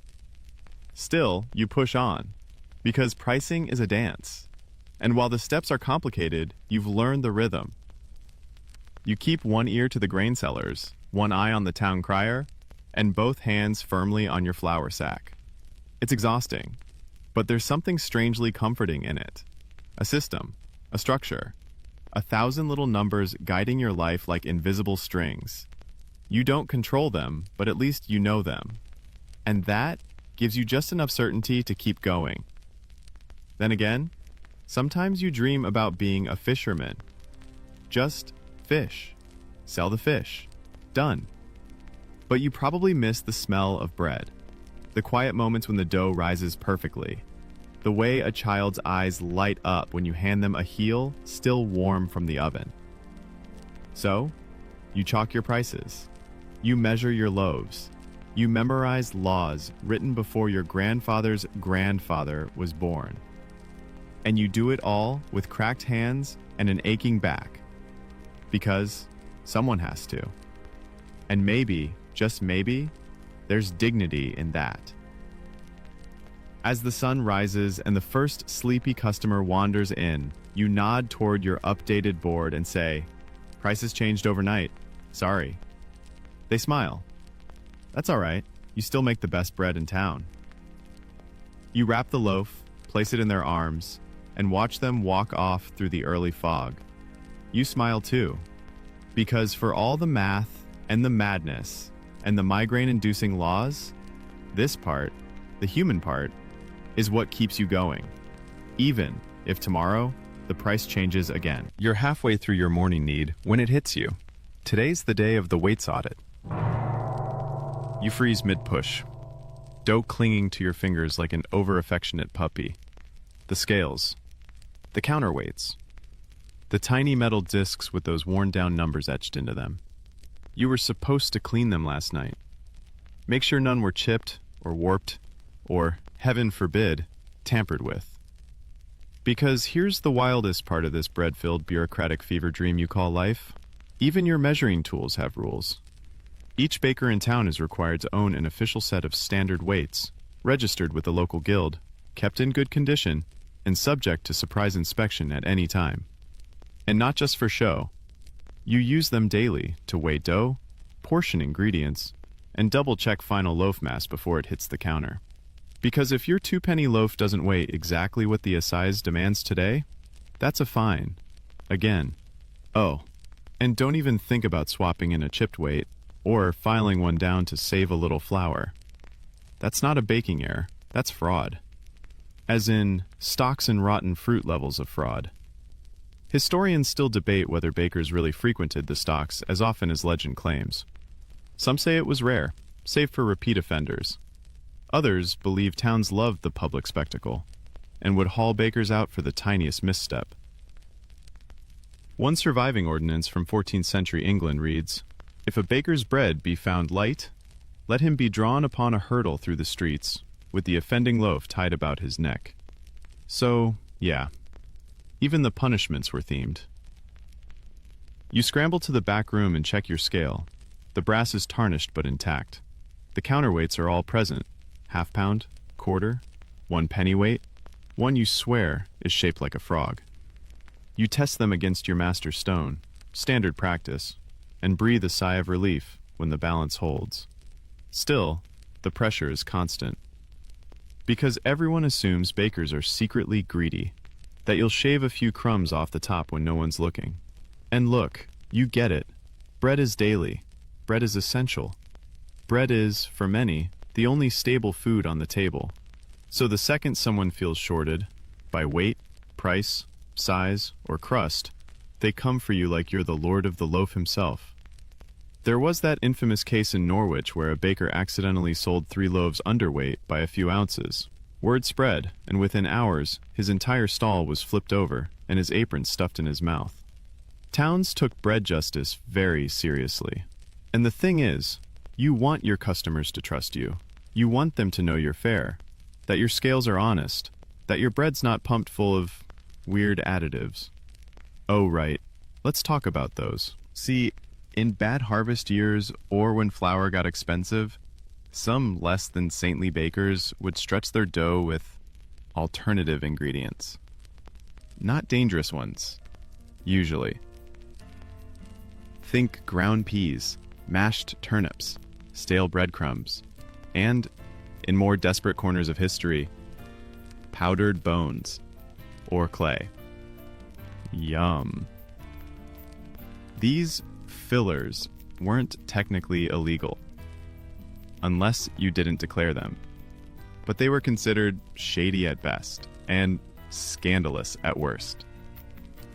Still, you push on, because pricing is a dance. And while the steps are complicated, you've learned the rhythm. You keep one ear to the grain sellers, one eye on the town crier, and both hands firmly on your flour sack. It's exhausting, but there's something strangely comforting in it. A system, a structure, 1,000 little numbers guiding your life like invisible strings. You don't control them, but at least you know them. And that gives you just enough certainty to keep going. Then again, sometimes you dream about being a fisherman. Just fish. Sell the fish. Done. But you probably miss the smell of bread, the quiet moments when the dough rises perfectly, the way a child's eyes light up when you hand them a heel still warm from the oven. So, you chalk your prices. You measure your loaves. You memorize laws written before your grandfather's grandfather was born. And you do it all with cracked hands and an aching back. Because someone has to. And maybe, just maybe, there's dignity in that. As the sun rises and the first sleepy customer wanders in, you nod toward your updated board and say, "Prices changed overnight. Sorry." They smile. That's all right. You still make the best bread in town. You wrap the loaf, place it in their arms, and watch them walk off through the early fog. You smile too, because for all the math and the madness and the migraine-inducing laws, this part, the human part, is what keeps you going, even if tomorrow the price changes again. You're halfway through your morning need when it hits you. Today's the day of the weights audit. You freeze mid-push, dough clinging to your fingers like an over-affectionate puppy. The scales, the counterweights, the tiny metal discs with those worn-down numbers etched into them. You were supposed to clean them last night. Make sure none were chipped or warped or, heaven forbid, tampered with. Because here's the wildest part of this bread-filled bureaucratic fever dream you call life. Even your measuring tools have rules. Each baker in town is required to own an official set of standard weights, registered with the local guild, kept in good condition, and subject to surprise inspection at any time. And not just for show. You use them daily to weigh dough, portion ingredients, and double-check final loaf mass before it hits the counter. Because if your 2-penny loaf doesn't weigh exactly what the assize demands today, that's a fine. Again. Oh, and don't even think about swapping in a chipped weight or filing one down to save a little flour. That's not a baking error, that's fraud. As in, stocks and rotten fruit levels of fraud. Historians still debate whether bakers really frequented the stocks as often as legend claims. Some say it was rare, save for repeat offenders. Others believe towns loved the public spectacle and would haul bakers out for the tiniest misstep. One surviving ordinance from 14th century England reads, "If a baker's bread be found light, let him be drawn upon a hurdle through the streets, with the offending loaf tied about his neck." So, yeah, even the punishments were themed. You scramble to the back room and check your scale. The brass is tarnished but intact. The counterweights are all present. Half-pound, quarter, 1 penny weight, one you swear is shaped like a frog. You test them against your master stone, standard practice, and breathe a sigh of relief when the balance holds. Still, the pressure is constant. Because everyone assumes bakers are secretly greedy, that you'll shave a few crumbs off the top when no one's looking. And look, you get it. Bread is daily. Bread is essential. Bread is, for many, the only stable food on the table. So the second someone feels shorted, by weight, price, size, or crust, they come for you like you're the lord of the loaf himself. There was that infamous case in Norwich where a baker accidentally sold 3 loaves underweight by a few ounces. Word spread, and within hours, his entire stall was flipped over and his apron stuffed in his mouth. Towns took bread justice very seriously. And the thing is, you want your customers to trust you. You want them to know you're fair, that your scales are honest, that your bread's not pumped full of weird additives. Oh, right. Let's talk about those. See, in bad harvest years or when flour got expensive, some less than saintly bakers would stretch their dough with alternative ingredients. Not dangerous ones, usually. Think ground peas, mashed turnips, stale breadcrumbs, and, in more desperate corners of history, powdered bones or clay. Yum. These fillers weren't technically illegal, unless you didn't declare them, but they were considered shady at best and scandalous at worst.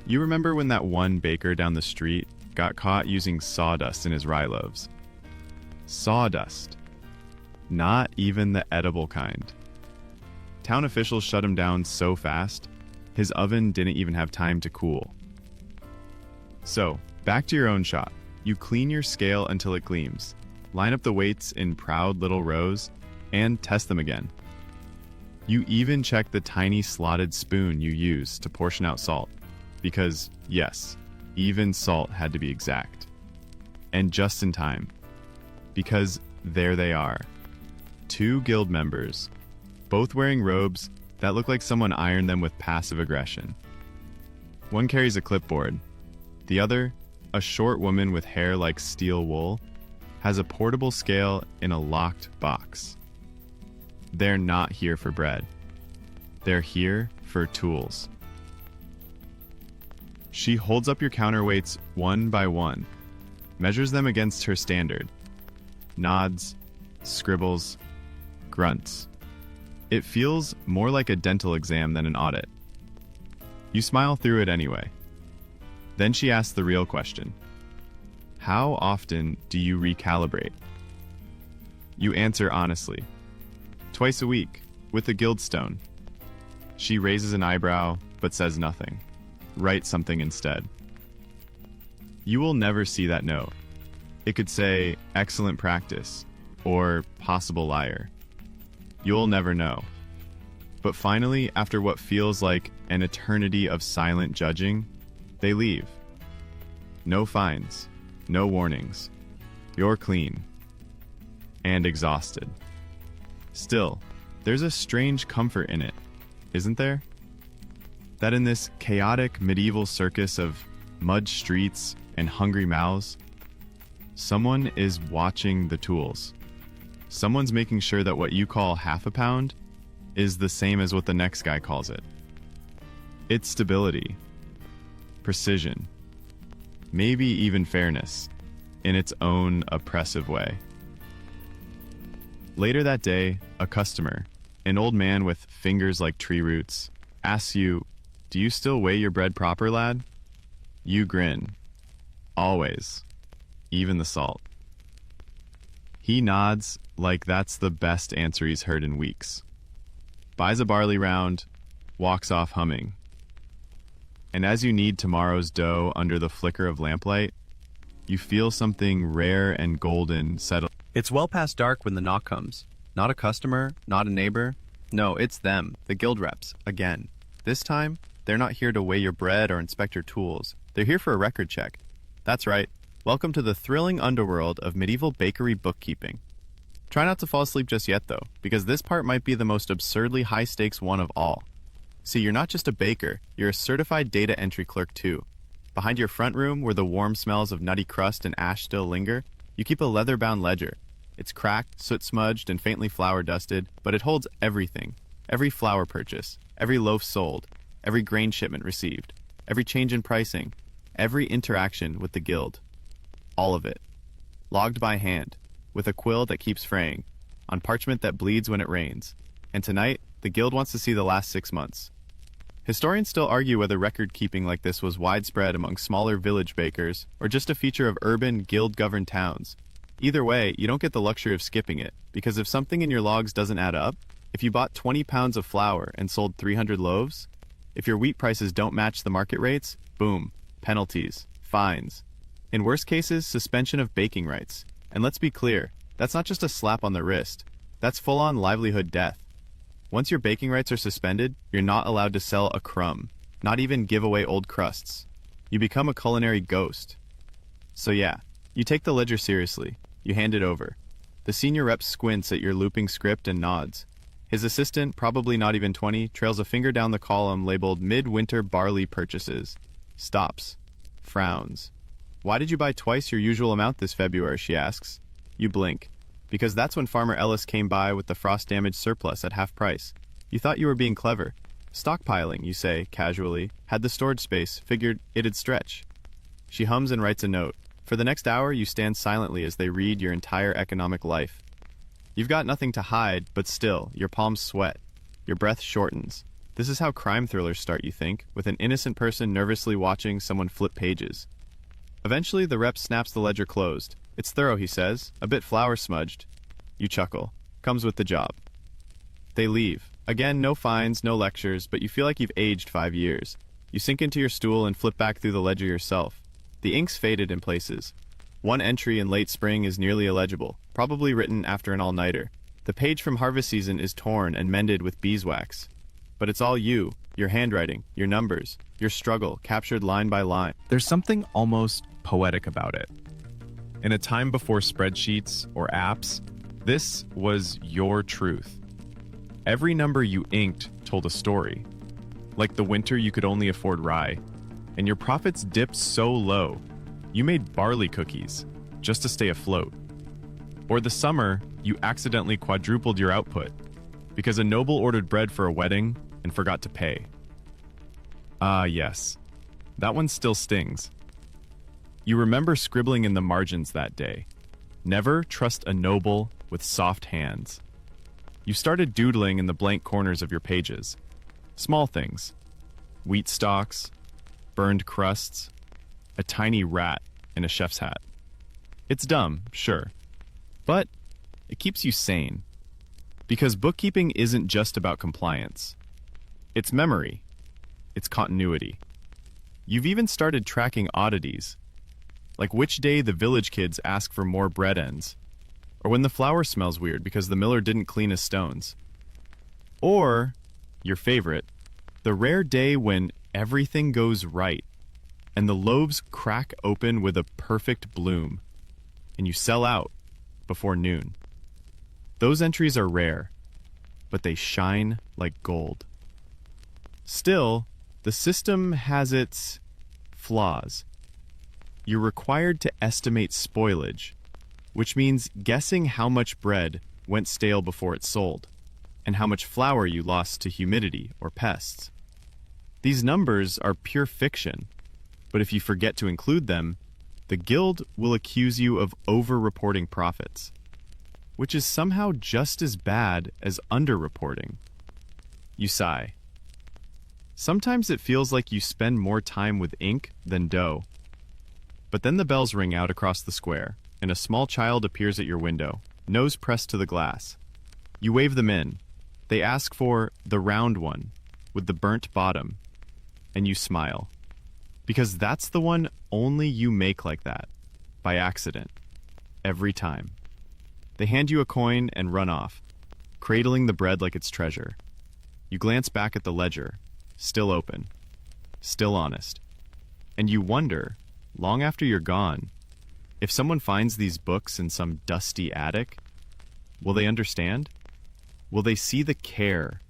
You remember when that one baker down the street got caught using sawdust in his rye loaves? Sawdust. Not even the edible kind. Town officials shut him down so fast, his oven didn't even have time to cool. So, back to your own shop. You clean your scale until it gleams, line up the weights in proud little rows, and test them again. You even check the tiny slotted spoon you use to portion out salt, because, yes, even salt had to be exact. And just in time, because there they are. 2 guild members, both wearing robes that look like someone ironed them with passive aggression. One carries a clipboard. The other, a short woman with hair like steel wool, has a portable scale in a locked box. They're not here for bread. They're here for tools. She holds up your counterweights one by one, measures them against her standard, nods, scribbles, grunts. It feels more like a dental exam than an audit. You smile through it anyway. Then she asks the real question. How often do you recalibrate? You answer honestly. Twice a week, with a guild stone. She raises an eyebrow, but says nothing. Write something instead. You will never see that note. It could say, excellent practice, or possible liar. You'll never know. But finally, after what feels like an eternity of silent judging, they leave. No fines, no warnings. You're clean. And exhausted. Still, there's a strange comfort in it, isn't there? That in this chaotic medieval circus of mud streets and hungry mouths, someone is watching the tools. Someone's making sure that what you call half a pound is the same as what the next guy calls it. It's stability, precision, maybe even fairness, in its own oppressive way. Later that day, a customer, an old man with fingers like tree roots, asks you, "Do you still weigh your bread proper, lad?" You grin. Always. Even the salt. He nods like that's the best answer he's heard in weeks. Buys a barley round, walks off humming. And as you knead tomorrow's dough under the flicker of lamplight, you feel something rare and golden settle. It's well past dark when the knock comes. Not a customer, not a neighbor. No, it's them, the guild reps, again. This time, they're not here to weigh your bread or inspect your tools. They're here for a record check. That's right. Welcome to the thrilling underworld of medieval bakery bookkeeping. Try not to fall asleep just yet, though, because this part might be the most absurdly high-stakes one of all. See, you're not just a baker, you're a certified data entry clerk, too. Behind your front room, where the warm smells of nutty crust and ash still linger, you keep a leather-bound ledger. It's cracked, soot-smudged, and faintly flour-dusted, but it holds everything. Every flour purchase, every loaf sold, every grain shipment received, every change in pricing, every interaction with the guild. All of it. Logged by hand, with a quill that keeps fraying, on parchment that bleeds when it rains. And tonight, the guild wants to see the last 6 months. Historians still argue whether record-keeping like this was widespread among smaller village bakers or just a feature of urban, guild-governed towns. Either way, you don't get the luxury of skipping it, because if something in your logs doesn't add up, if you bought 20 pounds of flour and sold 300 loaves, if your wheat prices don't match the market rates, boom, penalties, fines. In worst cases, suspension of baking rights. And let's be clear, that's not just a slap on the wrist. That's full-on livelihood death. Once your baking rights are suspended, you're not allowed to sell a crumb, not even give away old crusts. You become a culinary ghost. So yeah, you take the ledger seriously. You hand it over. The senior rep squints at your looping script and nods. His assistant, probably not even 20, trails a finger down the column labeled Midwinter Barley Purchases. Stops. Frowns. Why did you buy twice your usual amount this February, she asks. You blink. Because that's when Farmer Ellis came by with the frost-damaged surplus at half price. You thought you were being clever. Stockpiling, you say, casually, had the storage space, figured it'd stretch. She hums and writes a note. For the next hour, you stand silently as they read your entire economic life. You've got nothing to hide, but still, your palms sweat. Your breath shortens. This is how crime thrillers start, you think, with an innocent person nervously watching someone flip pages. Eventually, the rep snaps the ledger closed. It's thorough, he says, a bit flour-smudged. You chuckle. Comes with the job. They leave. Again, no fines, no lectures, but you feel like you've aged 5 years. You sink into your stool and flip back through the ledger yourself. The ink's faded in places. One entry in late spring is nearly illegible, probably written after an all-nighter. The page from harvest season is torn and mended with beeswax. But it's all you, your handwriting, your numbers, your struggle, captured line by line. There's something almost poetic about it. In a time before spreadsheets or apps, this was your truth. Every number you inked told a story. Like the winter you could only afford rye, and your profits dipped so low, you made barley cookies just to stay afloat. Or the summer, you accidentally quadrupled your output because a noble ordered bread for a wedding and forgot to pay. Ah, yes. That one still stings. You remember scribbling in the margins that day. Never trust a noble with soft hands. You started doodling in the blank corners of your pages. Small things. Wheat stalks, burned crusts, a tiny rat in a chef's hat. It's dumb, sure. But it keeps you sane. Because bookkeeping isn't just about compliance. It's memory. It's continuity. You've even started tracking oddities. Like which day the village kids ask for more bread ends. Or when the flour smells weird because the miller didn't clean his stones. Or, your favorite, the rare day when everything goes right and the loaves crack open with a perfect bloom and you sell out before noon. Those entries are rare, but they shine like gold. Still, the system has its flaws. You're required to estimate spoilage, which means guessing how much bread went stale before it sold, and how much flour you lost to humidity or pests. These numbers are pure fiction, but if you forget to include them, the guild will accuse you of over-reporting profits, which is somehow just as bad as under-reporting. You sigh. Sometimes it feels like you spend more time with ink than dough. But then the bells ring out across the square, and a small child appears at your window, nose pressed to the glass. You wave them in. They ask for the round one, with the burnt bottom, and you smile. Because that's the one only you make like that, by accident, every time. They hand you a coin and run off, cradling the bread like it's treasure. You glance back at the ledger, still open, still honest, and you wonder, long after you're gone, if someone finds these books in some dusty attic, will they understand? Will they see the care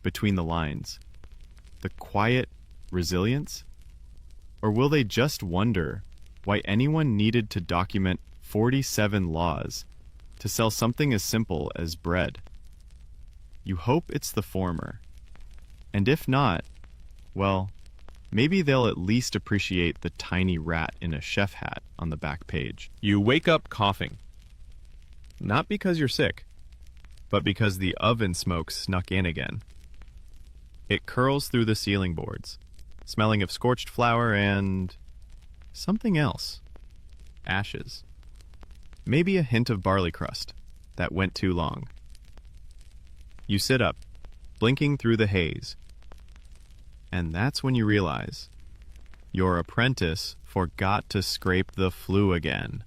between the lines? The quiet resilience? Or will they just wonder why anyone needed to document 47 laws to sell something as simple as bread? You hope it's the former. And if not, well, maybe they'll at least appreciate the tiny rat in a chef hat on the back page. You wake up coughing. Not because you're sick, but because the oven smoke snuck in again. It curls through the ceiling boards, smelling of scorched flour and something else. Ashes. Maybe a hint of barley crust that went too long. You sit up, blinking through the haze. And that's when you realize your apprentice forgot to scrape the flue again.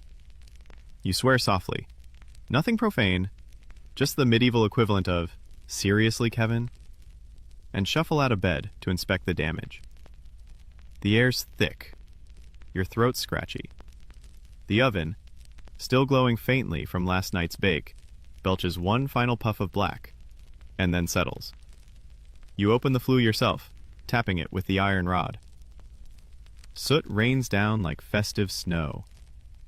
You swear softly. Nothing profane, just the medieval equivalent of, "Seriously, Kevin?" And shuffle out of bed to inspect the damage. The air's thick. Your throat's scratchy. The oven, still glowing faintly from last night's bake, belches one final puff of black, and then settles. You open the flue yourself, tapping it with the iron rod. Soot rains down like festive snow,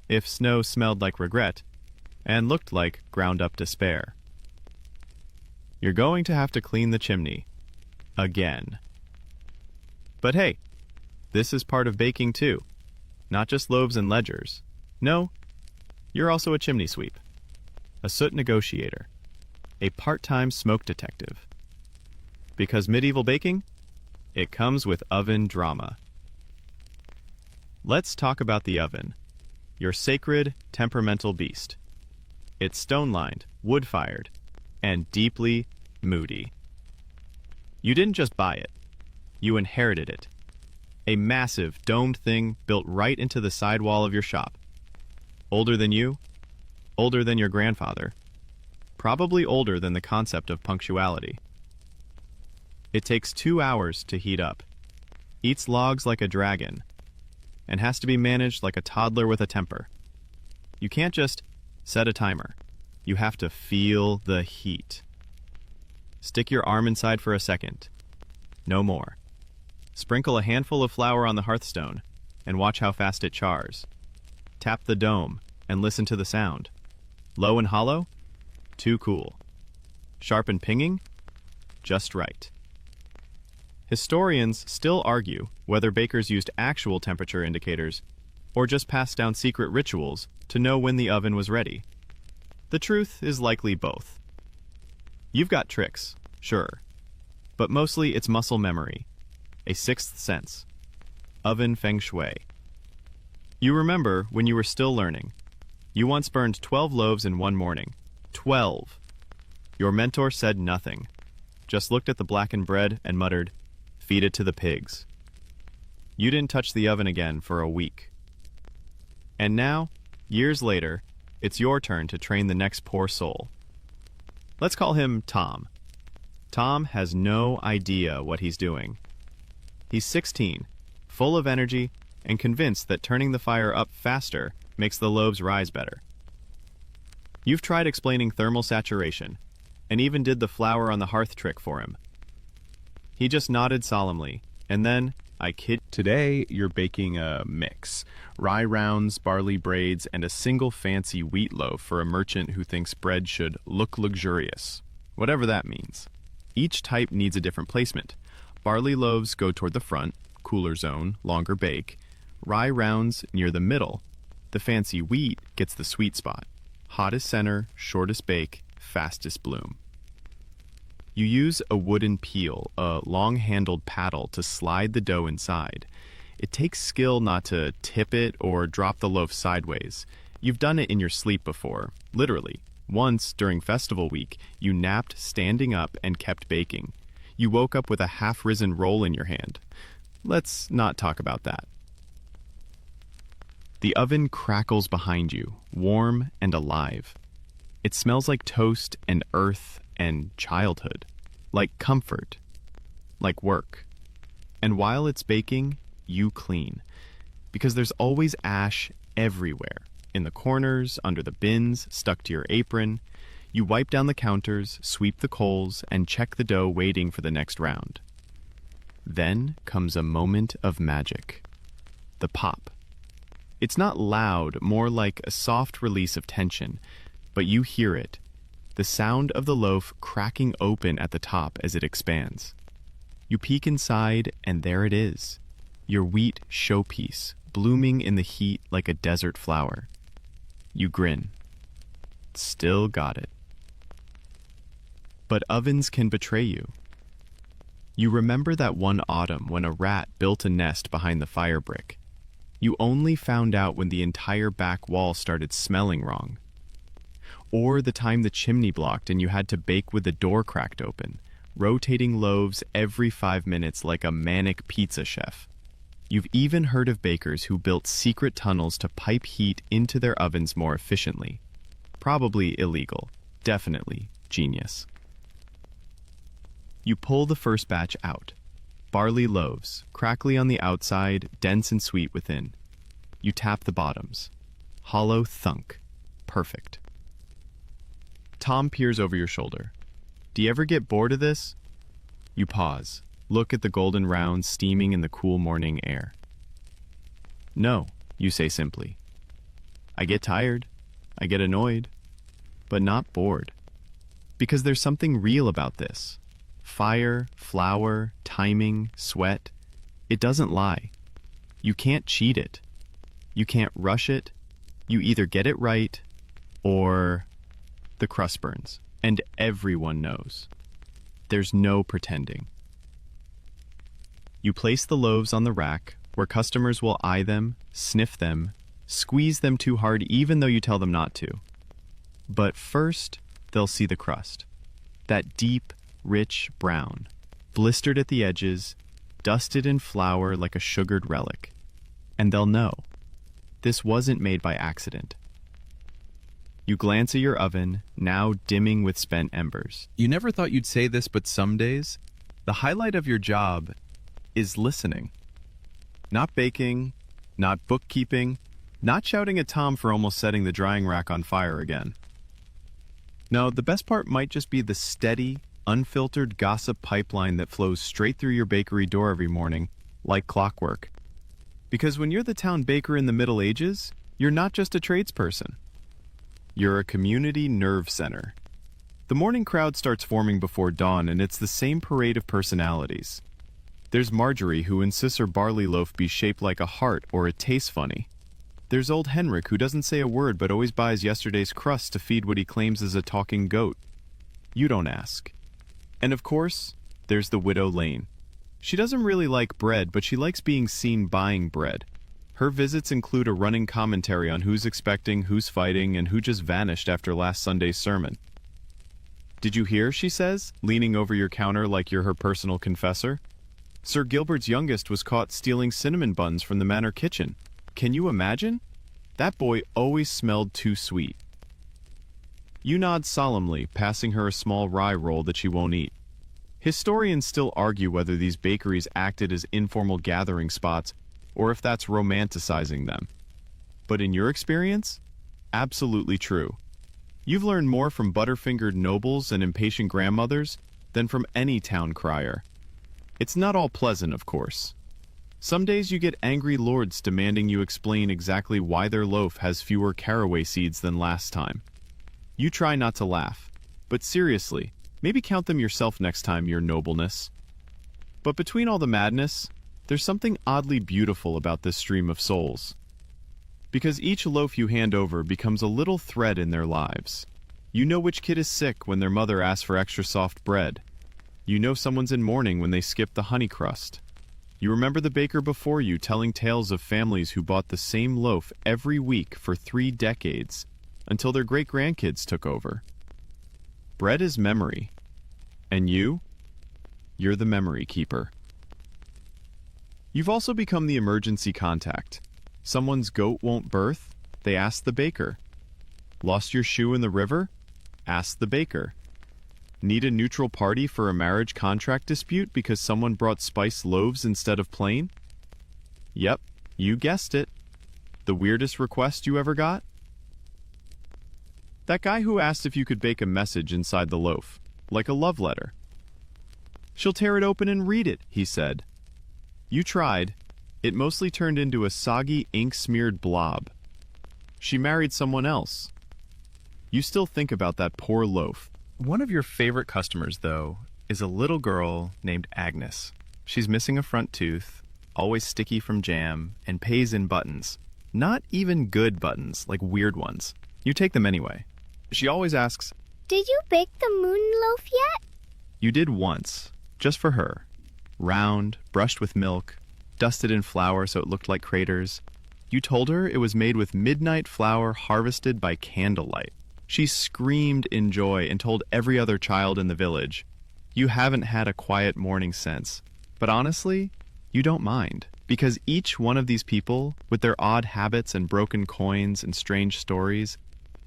if snow smelled like regret and looked like ground-up despair. You're going to have to clean the chimney. Again. But hey, this is part of baking too. Not just loaves and ledgers. No, you're also a chimney sweep, a soot negotiator, a part-time smoke detective. Because medieval baking, it comes with oven drama. Let's talk about the oven, your sacred, temperamental beast. It's stone-lined, wood-fired, and deeply moody. You didn't just buy it. You inherited it. A massive, domed thing built right into the sidewall of your shop. Older than you, older than your grandfather, probably older than the concept of punctuality. It takes 2 hours to heat up, eats logs like a dragon, and has to be managed like a toddler with a temper. You can't just set a timer. You have to feel the heat. Stick your arm inside for a second. No more. Sprinkle a handful of flour on the hearthstone and watch how fast it chars. Tap the dome and listen to the sound. Low and hollow? Too cool. Sharp and pinging? Just right. Historians still argue whether bakers used actual temperature indicators or just passed down secret rituals to know when the oven was ready. The truth is likely both. You've got tricks, sure, but mostly it's muscle memory, a sixth sense, oven feng shui. You remember when you were still learning. You once burned 12 loaves in one morning. 12! Your mentor said nothing, just looked at the blackened bread and muttered, "Feed it to the pigs." You didn't touch the oven again for a week. And now, years later, it's your turn to train the next poor soul. Let's call him Tom. Tom has no idea what he's doing. He's 16, full of energy, and convinced that turning the fire up faster makes the loaves rise better. You've tried explaining thermal saturation, and even did the flour on the hearth trick for him. He just nodded solemnly, and then, I kid. Today, you're baking a mix. Rye rounds, barley braids, and a single fancy wheat loaf for a merchant who thinks bread should look luxurious. Whatever that means. Each type needs a different placement. Barley loaves go toward the front, cooler zone, longer bake. Rye rounds near the middle. The fancy wheat gets the sweet spot. Hottest center, shortest bake, fastest bloom. You use a wooden peel, a long-handled paddle, to slide the dough inside. It takes skill not to tip it or drop the loaf sideways. You've done it in your sleep before, literally. Once, during festival week, you napped standing up and kept baking. You woke up with a half-risen roll in your hand. Let's not talk about that. The oven crackles behind you, warm and alive. It smells like toast and earth and childhood, like comfort, like work. And while it's baking, you clean, because there's always ash everywhere, in the corners, under the bins, stuck to your apron. You wipe down the counters, sweep the coals, and check the dough waiting for the next round. Then comes a moment of magic. The pop. It's not loud, more like a soft release of tension, but you hear it. The sound of the loaf cracking open at the top as it expands. You peek inside, and there it is. Your wheat showpiece, blooming in the heat like a desert flower. You grin. Still got it. But ovens can betray you. You remember that one autumn when a rat built a nest behind the fire brick. You only found out when the entire back wall started smelling wrong. Or the time the chimney blocked and you had to bake with the door cracked open, rotating loaves every 5 minutes like a manic pizza chef. You've even heard of bakers who built secret tunnels to pipe heat into their ovens more efficiently. Probably illegal. Definitely genius. You pull the first batch out. Barley loaves, crackly on the outside, dense and sweet within. You tap the bottoms. Hollow thunk. Perfect. Tom peers over your shoulder. Do you ever get bored of this? You pause. Look at the golden rounds steaming in the cool morning air. No, you say simply. I get tired. I get annoyed. But not bored. Because there's something real about this. Fire, flour, timing, sweat. It doesn't lie. You can't cheat it. You can't rush it. You either get it right, or the crust burns, and everyone knows. There's no pretending. You place the loaves on the rack, where customers will eye them, sniff them, squeeze them too hard even though you tell them not to. But first, they'll see the crust. That deep, rich brown, blistered at the edges, dusted in flour like a sugared relic. And they'll know. This wasn't made by accident. You glance at your oven, now dimming with spent embers. You never thought you'd say this, but some days, the highlight of your job is listening. Not baking, not bookkeeping, not shouting at Tom for almost setting the drying rack on fire again. No, the best part might just be the steady, unfiltered gossip pipeline that flows straight through your bakery door every morning, like clockwork. Because when you're the town baker in the Middle Ages, you're not just a tradesperson. You're a community nerve center. The morning crowd starts forming before dawn, and it's the same parade of personalities. There's Marjorie, who insists her barley loaf be shaped like a heart or it tastes funny. There's old Henrik, who doesn't say a word but always buys yesterday's crust to feed what he claims is a talking goat. You don't ask. And of course, there's the widow Lane. She doesn't really like bread, but she likes being seen buying bread. Her visits include a running commentary on who's expecting, who's fighting, and who just vanished after last Sunday's sermon. Did you hear, she says, leaning over your counter like you're her personal confessor? Sir Gilbert's youngest was caught stealing cinnamon buns from the manor kitchen. Can you imagine? That boy always smelled too sweet. You nod solemnly, passing her a small rye roll that she won't eat. Historians still argue whether these bakeries acted as informal gathering spots or if that's romanticizing them. But in your experience, absolutely true. You've learned more from butterfingered nobles and impatient grandmothers than from any town crier. It's not all pleasant, of course. Some days you get angry lords demanding you explain exactly why their loaf has fewer caraway seeds than last time. You try not to laugh, but seriously, maybe count them yourself next time, your nobleness. But between all the madness, there's something oddly beautiful about this stream of souls. Because each loaf you hand over becomes a little thread in their lives. You know which kid is sick when their mother asks for extra soft bread. You know someone's in mourning when they skip the honey crust. You remember the baker before you telling tales of families who bought the same loaf every week for 3 decades until their great-grandkids took over. Bread is memory. And you're the memory keeper. You've also become the emergency contact. Someone's goat won't birth? They ask the baker. Lost your shoe in the river? Ask the baker. Need a neutral party for a marriage contract dispute because someone brought spiced loaves instead of plain? Yep, you guessed it. The weirdest request you ever got? That guy who asked if you could bake a message inside the loaf, like a love letter. She'll tear it open and read it, he said. You tried. It mostly turned into a soggy, ink-smeared blob. She married someone else. You still think about that poor loaf. One of your favorite customers, though, is a little girl named Agnes. She's missing a front tooth, always sticky from jam, and pays in buttons. Not even good buttons, like weird ones. You take them anyway. She always asks, Did you bake the moon loaf yet? You did once, just for her. round, brushed with milk, dusted in flour so it looked like craters. You told her it was made with midnight flour harvested by candlelight. She screamed in joy and told every other child in the village. You haven't had a quiet morning since, but honestly, you don't mind, because each one of these people, with their odd habits and broken coins and strange stories,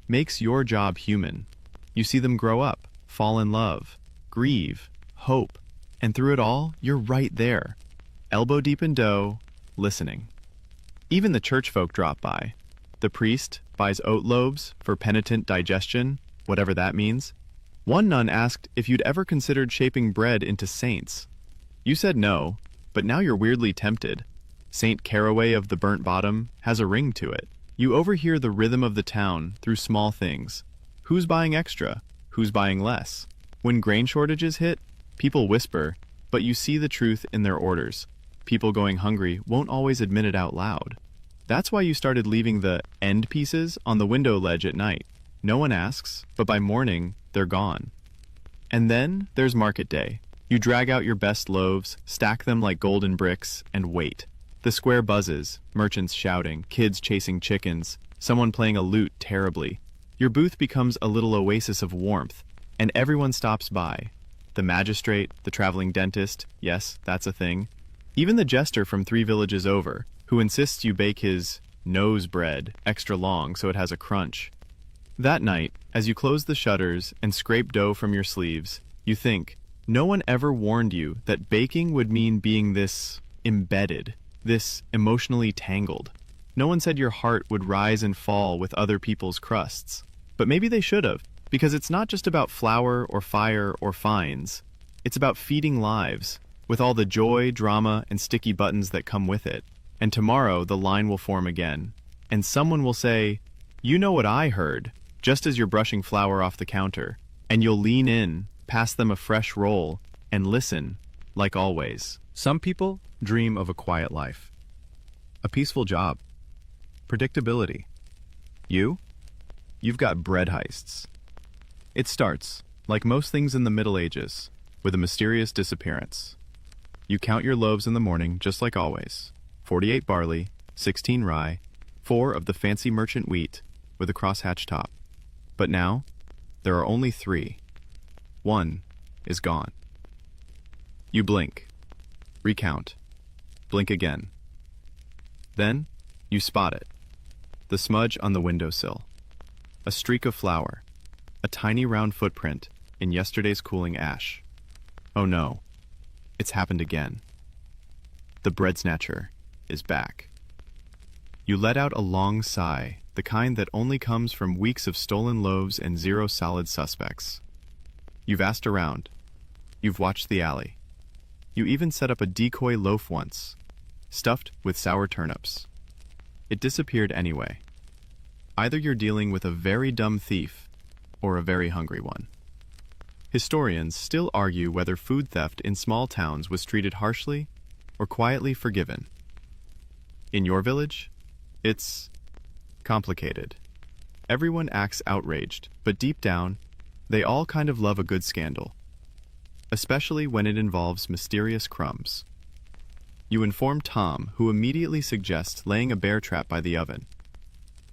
makes your job human. You see them grow up, fall in love, grieve, hope, and through it all, you're right there, elbow deep in dough, listening. Even the church folk drop by. The priest buys oat loaves for penitent digestion, whatever that means. One nun asked if you'd ever considered shaping bread into saints. You said no, but now you're weirdly tempted. Saint Caraway of the Burnt Bottom has a ring to it. You overhear the rhythm of the town through small things. Who's buying extra? Who's buying less? When grain shortages hit, people whisper, but you see the truth in their orders. People going hungry won't always admit it out loud. That's why you started leaving the end pieces on the window ledge at night. No one asks, but by morning, they're gone. And then there's market day. You drag out your best loaves, stack them like golden bricks, and wait. The square buzzes, merchants shouting, kids chasing chickens, someone playing a lute terribly. Your booth becomes a little oasis of warmth, and everyone stops by. The magistrate, the traveling dentist, yes, that's a thing. Even the jester from 3 villages over, who insists you bake his nose bread extra long so it has a crunch. That night, as you close the shutters and scrape dough from your sleeves, you think, no one ever warned you that baking would mean being this embedded, this emotionally tangled. No one said your heart would rise and fall with other people's crusts. But maybe they should have, because it's not just about flour or fire or fines. It's about feeding lives, with all the joy, drama, and sticky buttons that come with it. And tomorrow the line will form again, and someone will say, "You know what I heard," just as you're brushing flour off the counter, and you'll lean in, pass them a fresh roll, and listen, like always. Some people dream of a quiet life, a peaceful job, predictability. You've got bread heists. It starts, like most things in the Middle Ages, with a mysterious disappearance. You count your loaves in the morning, just like always. 48 barley, 16 rye, 4 of the fancy merchant wheat with a crosshatch top. But now, there are only 3. 1 is gone. You blink, recount, blink again. Then, you spot it. The smudge on the windowsill. A streak of flour. A tiny round footprint in yesterday's cooling ash. Oh no, it's happened again. The bread snatcher is back. You let out a long sigh, the kind that only comes from weeks of stolen loaves and 0 solid suspects. You've asked around. You've watched the alley. You even set up a decoy loaf once, stuffed with sour turnips. It disappeared anyway. Either you're dealing with a very dumb thief or a very hungry one. Historians still argue whether food theft in small towns was treated harshly or quietly forgiven. In your village, it's complicated. Everyone acts outraged, but deep down, they all kind of love a good scandal, especially when it involves mysterious crumbs. You inform Tom, who immediately suggests laying a bear trap by the oven.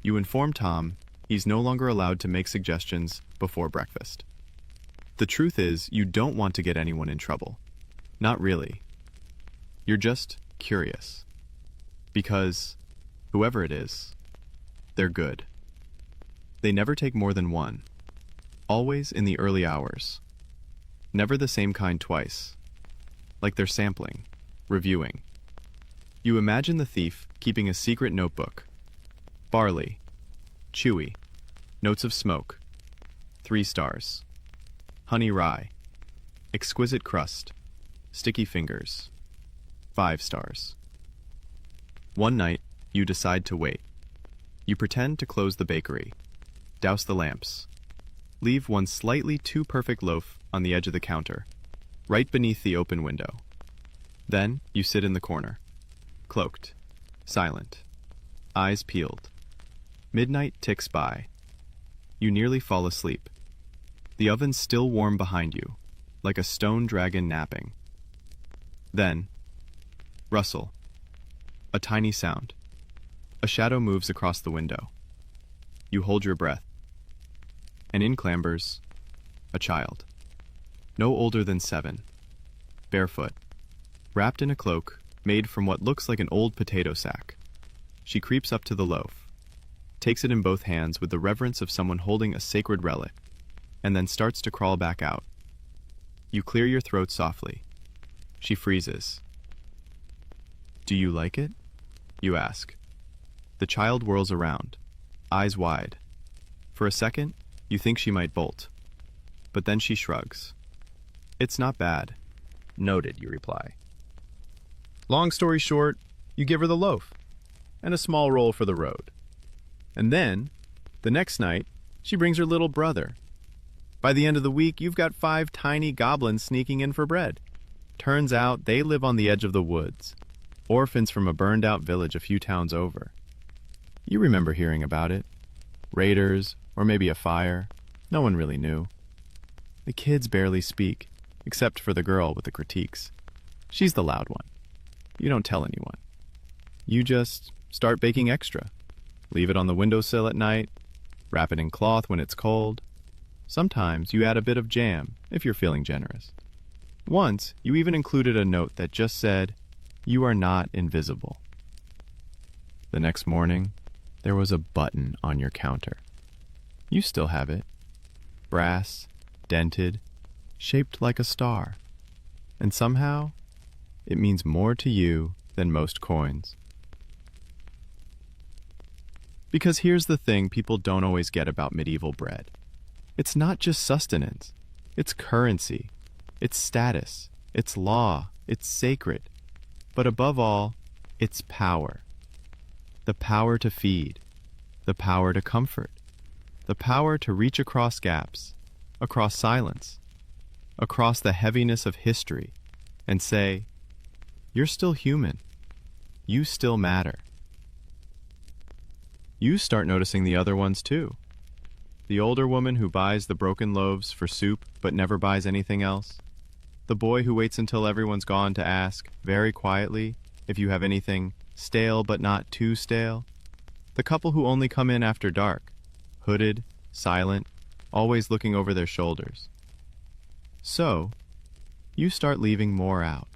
You inform Tom he's no longer allowed to make suggestions before breakfast. The truth is, you don't want to get anyone in trouble. Not really. You're just curious. Because, whoever it is, they're good. They never take more than 1. Always in the early hours. Never the same kind twice. Like they're sampling, reviewing. You imagine the thief keeping a secret notebook. Barley. Chewy. Notes of smoke. 3 stars. Honey rye. Exquisite crust. Sticky fingers. 5 stars. One night, you decide to wait. You pretend to close the bakery. Douse the lamps. Leave one slightly too perfect loaf on the edge of the counter, right beneath the open window. Then, you sit in the corner. Cloaked. Silent. Eyes peeled. Midnight ticks by. You nearly fall asleep. The oven's still warm behind you, like a stone dragon napping. Then, rustle. A tiny sound. A shadow moves across the window. You hold your breath. And in clambers a child. No older than 7. Barefoot. Wrapped in a cloak made from what looks like an old potato sack. She creeps up to the loaf, takes it in both hands with the reverence of someone holding a sacred relic, and then starts to crawl back out. You clear your throat softly. She freezes. "Do you like it?" you ask. The child whirls around, eyes wide. For a second, you think she might bolt. But then she shrugs. "It's not bad." Noted, you reply. Long story short, you give her the loaf and a small roll for the road. And then, the next night, she brings her little brother. By the end of the week, you've got 5 tiny goblins sneaking in for bread. Turns out they live on the edge of the woods, orphans from a burned-out village a few towns over. You remember hearing about it. Raiders, or maybe a fire. No one really knew. The kids barely speak, except for the girl with the critiques. She's the loud one. You don't tell anyone. You just start baking extra. Leave it on the windowsill at night, wrap it in cloth when it's cold. Sometimes you add a bit of jam, if you're feeling generous. Once, you even included a note that just said, "You are not invisible." The next morning, there was a button on your counter. You still have it. Brass, dented, shaped like a star. And somehow, it means more to you than most coins. Because here's the thing people don't always get about medieval bread. It's not just sustenance. It's currency. It's status. It's law. It's sacred. But above all, it's power. The power to feed. The power to comfort. The power to reach across gaps, across silence, across the heaviness of history, and say, "You're still human. You still matter." You start noticing the other ones too. The older woman who buys the broken loaves for soup but never buys anything else. The boy who waits until everyone's gone to ask, very quietly, if you have anything stale but not too stale. The couple who only come in after dark, hooded, silent, always looking over their shoulders. So, you start leaving more out.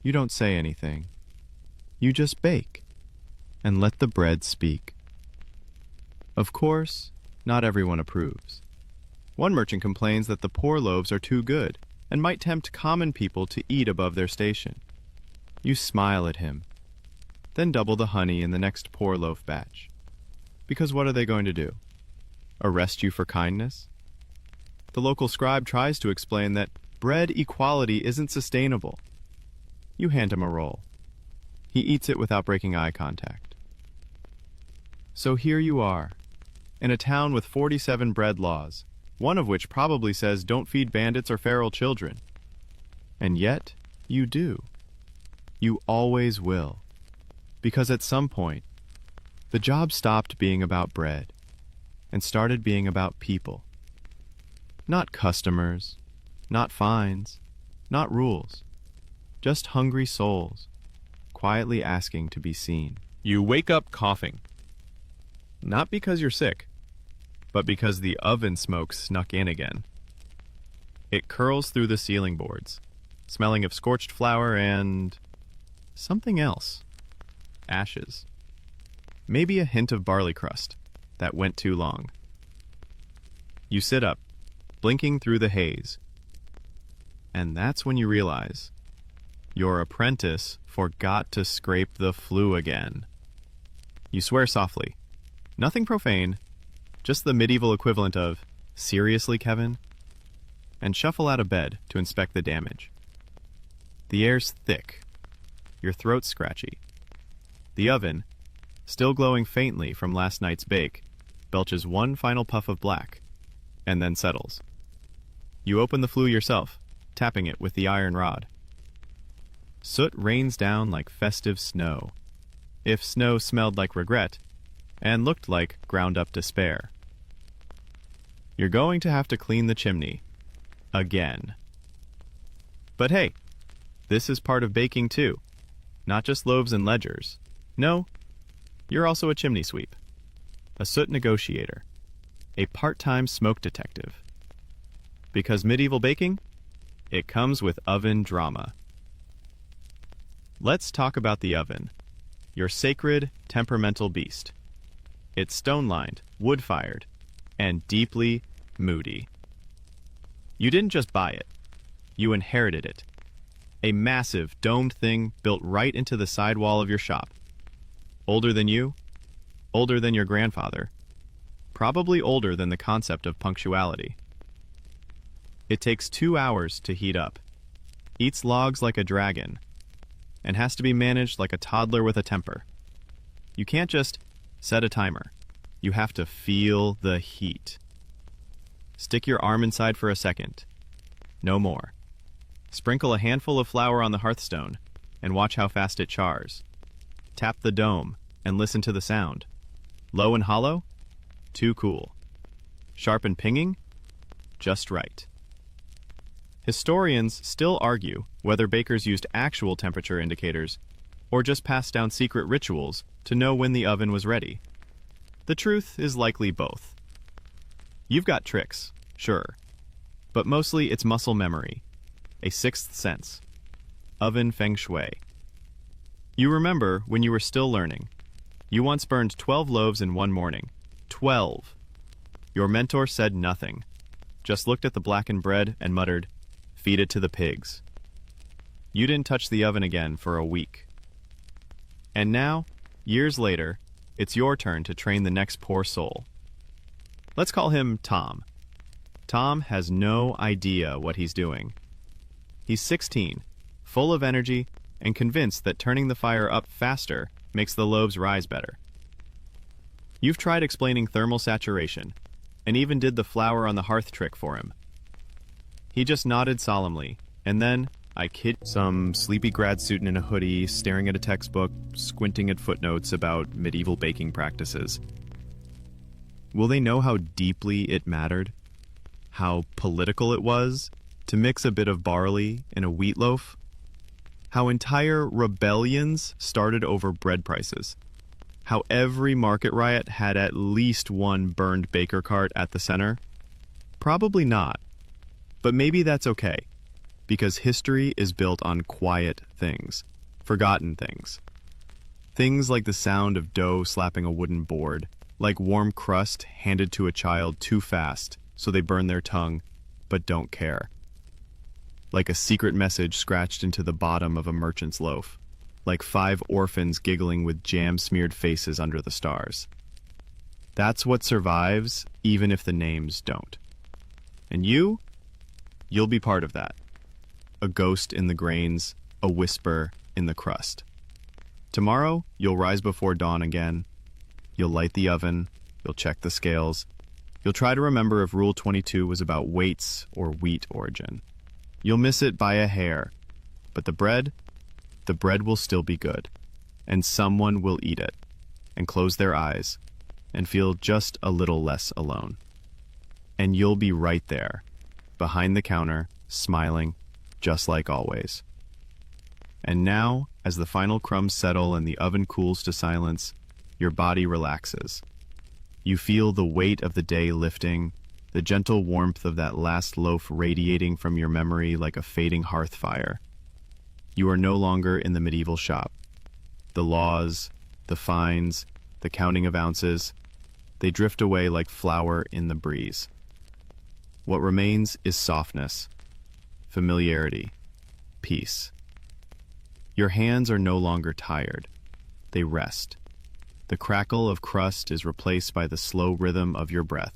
You don't say anything. You just bake and let the bread speak. Of course, not everyone approves. One merchant complains that the poor loaves are too good and might tempt common people to eat above their station. You smile at him, then double the honey in the next poor loaf batch. Because what are they going to do? Arrest you for kindness? The local scribe tries to explain that bread equality isn't sustainable. You hand him a roll. He eats it without breaking eye contact. So here you are, in a town with 47 bread laws, one of which probably says don't feed bandits or feral children. And yet, you do. You always will. Because at some point, the job stopped being about bread and started being about people. Not customers, not fines, not rules. Just hungry souls, quietly asking to be seen. You wake up coughing. Not because you're sick, but because the oven smoke snuck in again. It curls through the ceiling boards, smelling of scorched flour and something else. Ashes. Maybe a hint of barley crust that went too long. You sit up, blinking through the haze. And that's when you realize your apprentice forgot to scrape the flue again. You swear softly. Nothing profane, just the medieval equivalent of, "Seriously, Kevin?" And shuffle out of bed to inspect the damage. The air's thick, your throat's scratchy. The oven, still glowing faintly from last night's bake, belches one final puff of black, and then settles. You open the flue yourself, tapping it with the iron rod. Soot rains down like festive snow, if snow smelled like regret, and looked like ground-up despair. You're going to have to clean the chimney. Again. But hey, This is part of baking too. Not just loaves and ledgers. No, you're also a chimney sweep, a soot negotiator, a part-time smoke detective. Because medieval baking, it comes with oven drama. Let's talk about the oven, your sacred, temperamental beast. It's stone-lined, wood-fired, and deeply moody. You didn't just buy it, you inherited it. A massive, domed thing built right into the sidewall of your shop. Older than you, older than your grandfather, probably older than the concept of punctuality. It takes 2 hours to heat up, eats logs like a dragon, and has to be managed like a toddler with a temper. You can't just set a timer. You have to feel the heat. Stick your arm inside for a second. No more. Sprinkle a handful of flour on the hearthstone and watch how fast it chars. Tap the dome and listen to the sound. Low and hollow? Too cool. Sharp and pinging? Just right. Historians still argue whether bakers used actual temperature indicators or just passed down secret rituals to know when the oven was ready. The truth is likely both. You've got tricks, sure, but mostly it's muscle memory, a sixth sense, oven feng shui. You remember when you were still learning. You once burned 12 loaves in one morning. 12. Your mentor said nothing, just looked at the blackened bread and muttered, "Feed it to the pigs." You didn't touch the oven again for a week. And now, years later, it's your turn to train the next poor soul. Let's call him Tom. Tom has no idea what he's doing. He's 16, full of energy, and convinced that turning the fire up faster makes the loaves rise better. You've tried explaining thermal saturation, and even did the flour on the hearth trick for him. He just nodded solemnly, and then, I kid, some sleepy grad student in a hoodie, staring at a textbook, squinting at footnotes about medieval baking practices. Will they know how deeply it mattered? How political it was to mix a bit of barley in a wheat loaf? How entire rebellions started over bread prices? How every market riot had at least one burned baker cart at the center? Probably not. But maybe that's okay, because history is built on quiet things, forgotten things. Things like the sound of dough slapping a wooden board, like warm crust handed to a child too fast so they burn their tongue, but don't care. Like a secret message scratched into the bottom of a merchant's loaf, like 5 orphans giggling with jam-smeared faces under the stars. That's what survives, even if the names don't. And you'll be part of that. A ghost in the grains, a whisper in the crust. Tomorrow, you'll rise before dawn again. You'll light the oven, you'll check the scales. You'll try to remember if Rule 22 was about weights or wheat origin. You'll miss it by a hair, but the bread will still be good, and someone will eat it, and close their eyes, and feel just a little less alone. And you'll be right there, behind the counter, smiling, just like always. And now, as the final crumbs settle and the oven cools to silence, your body relaxes. You feel the weight of the day lifting, the gentle warmth of that last loaf radiating from your memory like a fading hearth fire. You are no longer in the medieval shop. The laws, the fines, the counting of ounces, they drift away like flour in the breeze. What remains is softness, familiarity, peace. Your hands are no longer tired. They rest. The crackle of crust is replaced by the slow rhythm of your breath,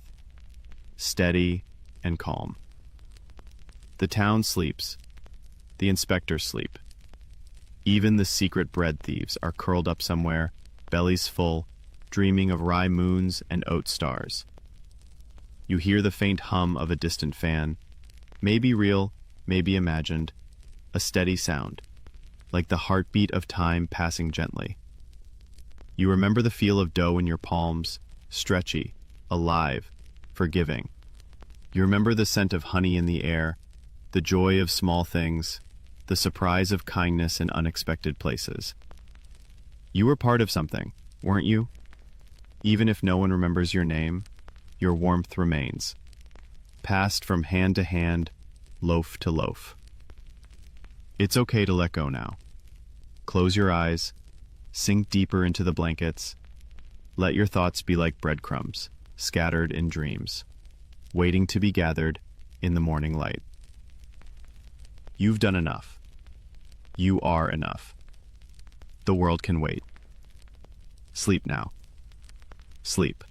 steady and calm. The town sleeps. The inspectors sleep. Even the secret bread thieves are curled up somewhere, bellies full, dreaming of rye moons and oat stars. You hear the faint hum of a distant fan, maybe real, maybe imagined, a steady sound, like the heartbeat of time passing gently. You remember the feel of dough in your palms, stretchy, alive, forgiving. You remember the scent of honey in the air, the joy of small things, the surprise of kindness in unexpected places. You were part of something, weren't you? Even if no one remembers your name, your warmth remains, passed from hand to hand, loaf to loaf. It's okay to let go now. Close your eyes, sink deeper into the blankets. Let your thoughts be like breadcrumbs, scattered in dreams, waiting to be gathered in the morning light. You've done enough. You are enough. The world can wait. Sleep now. Sleep.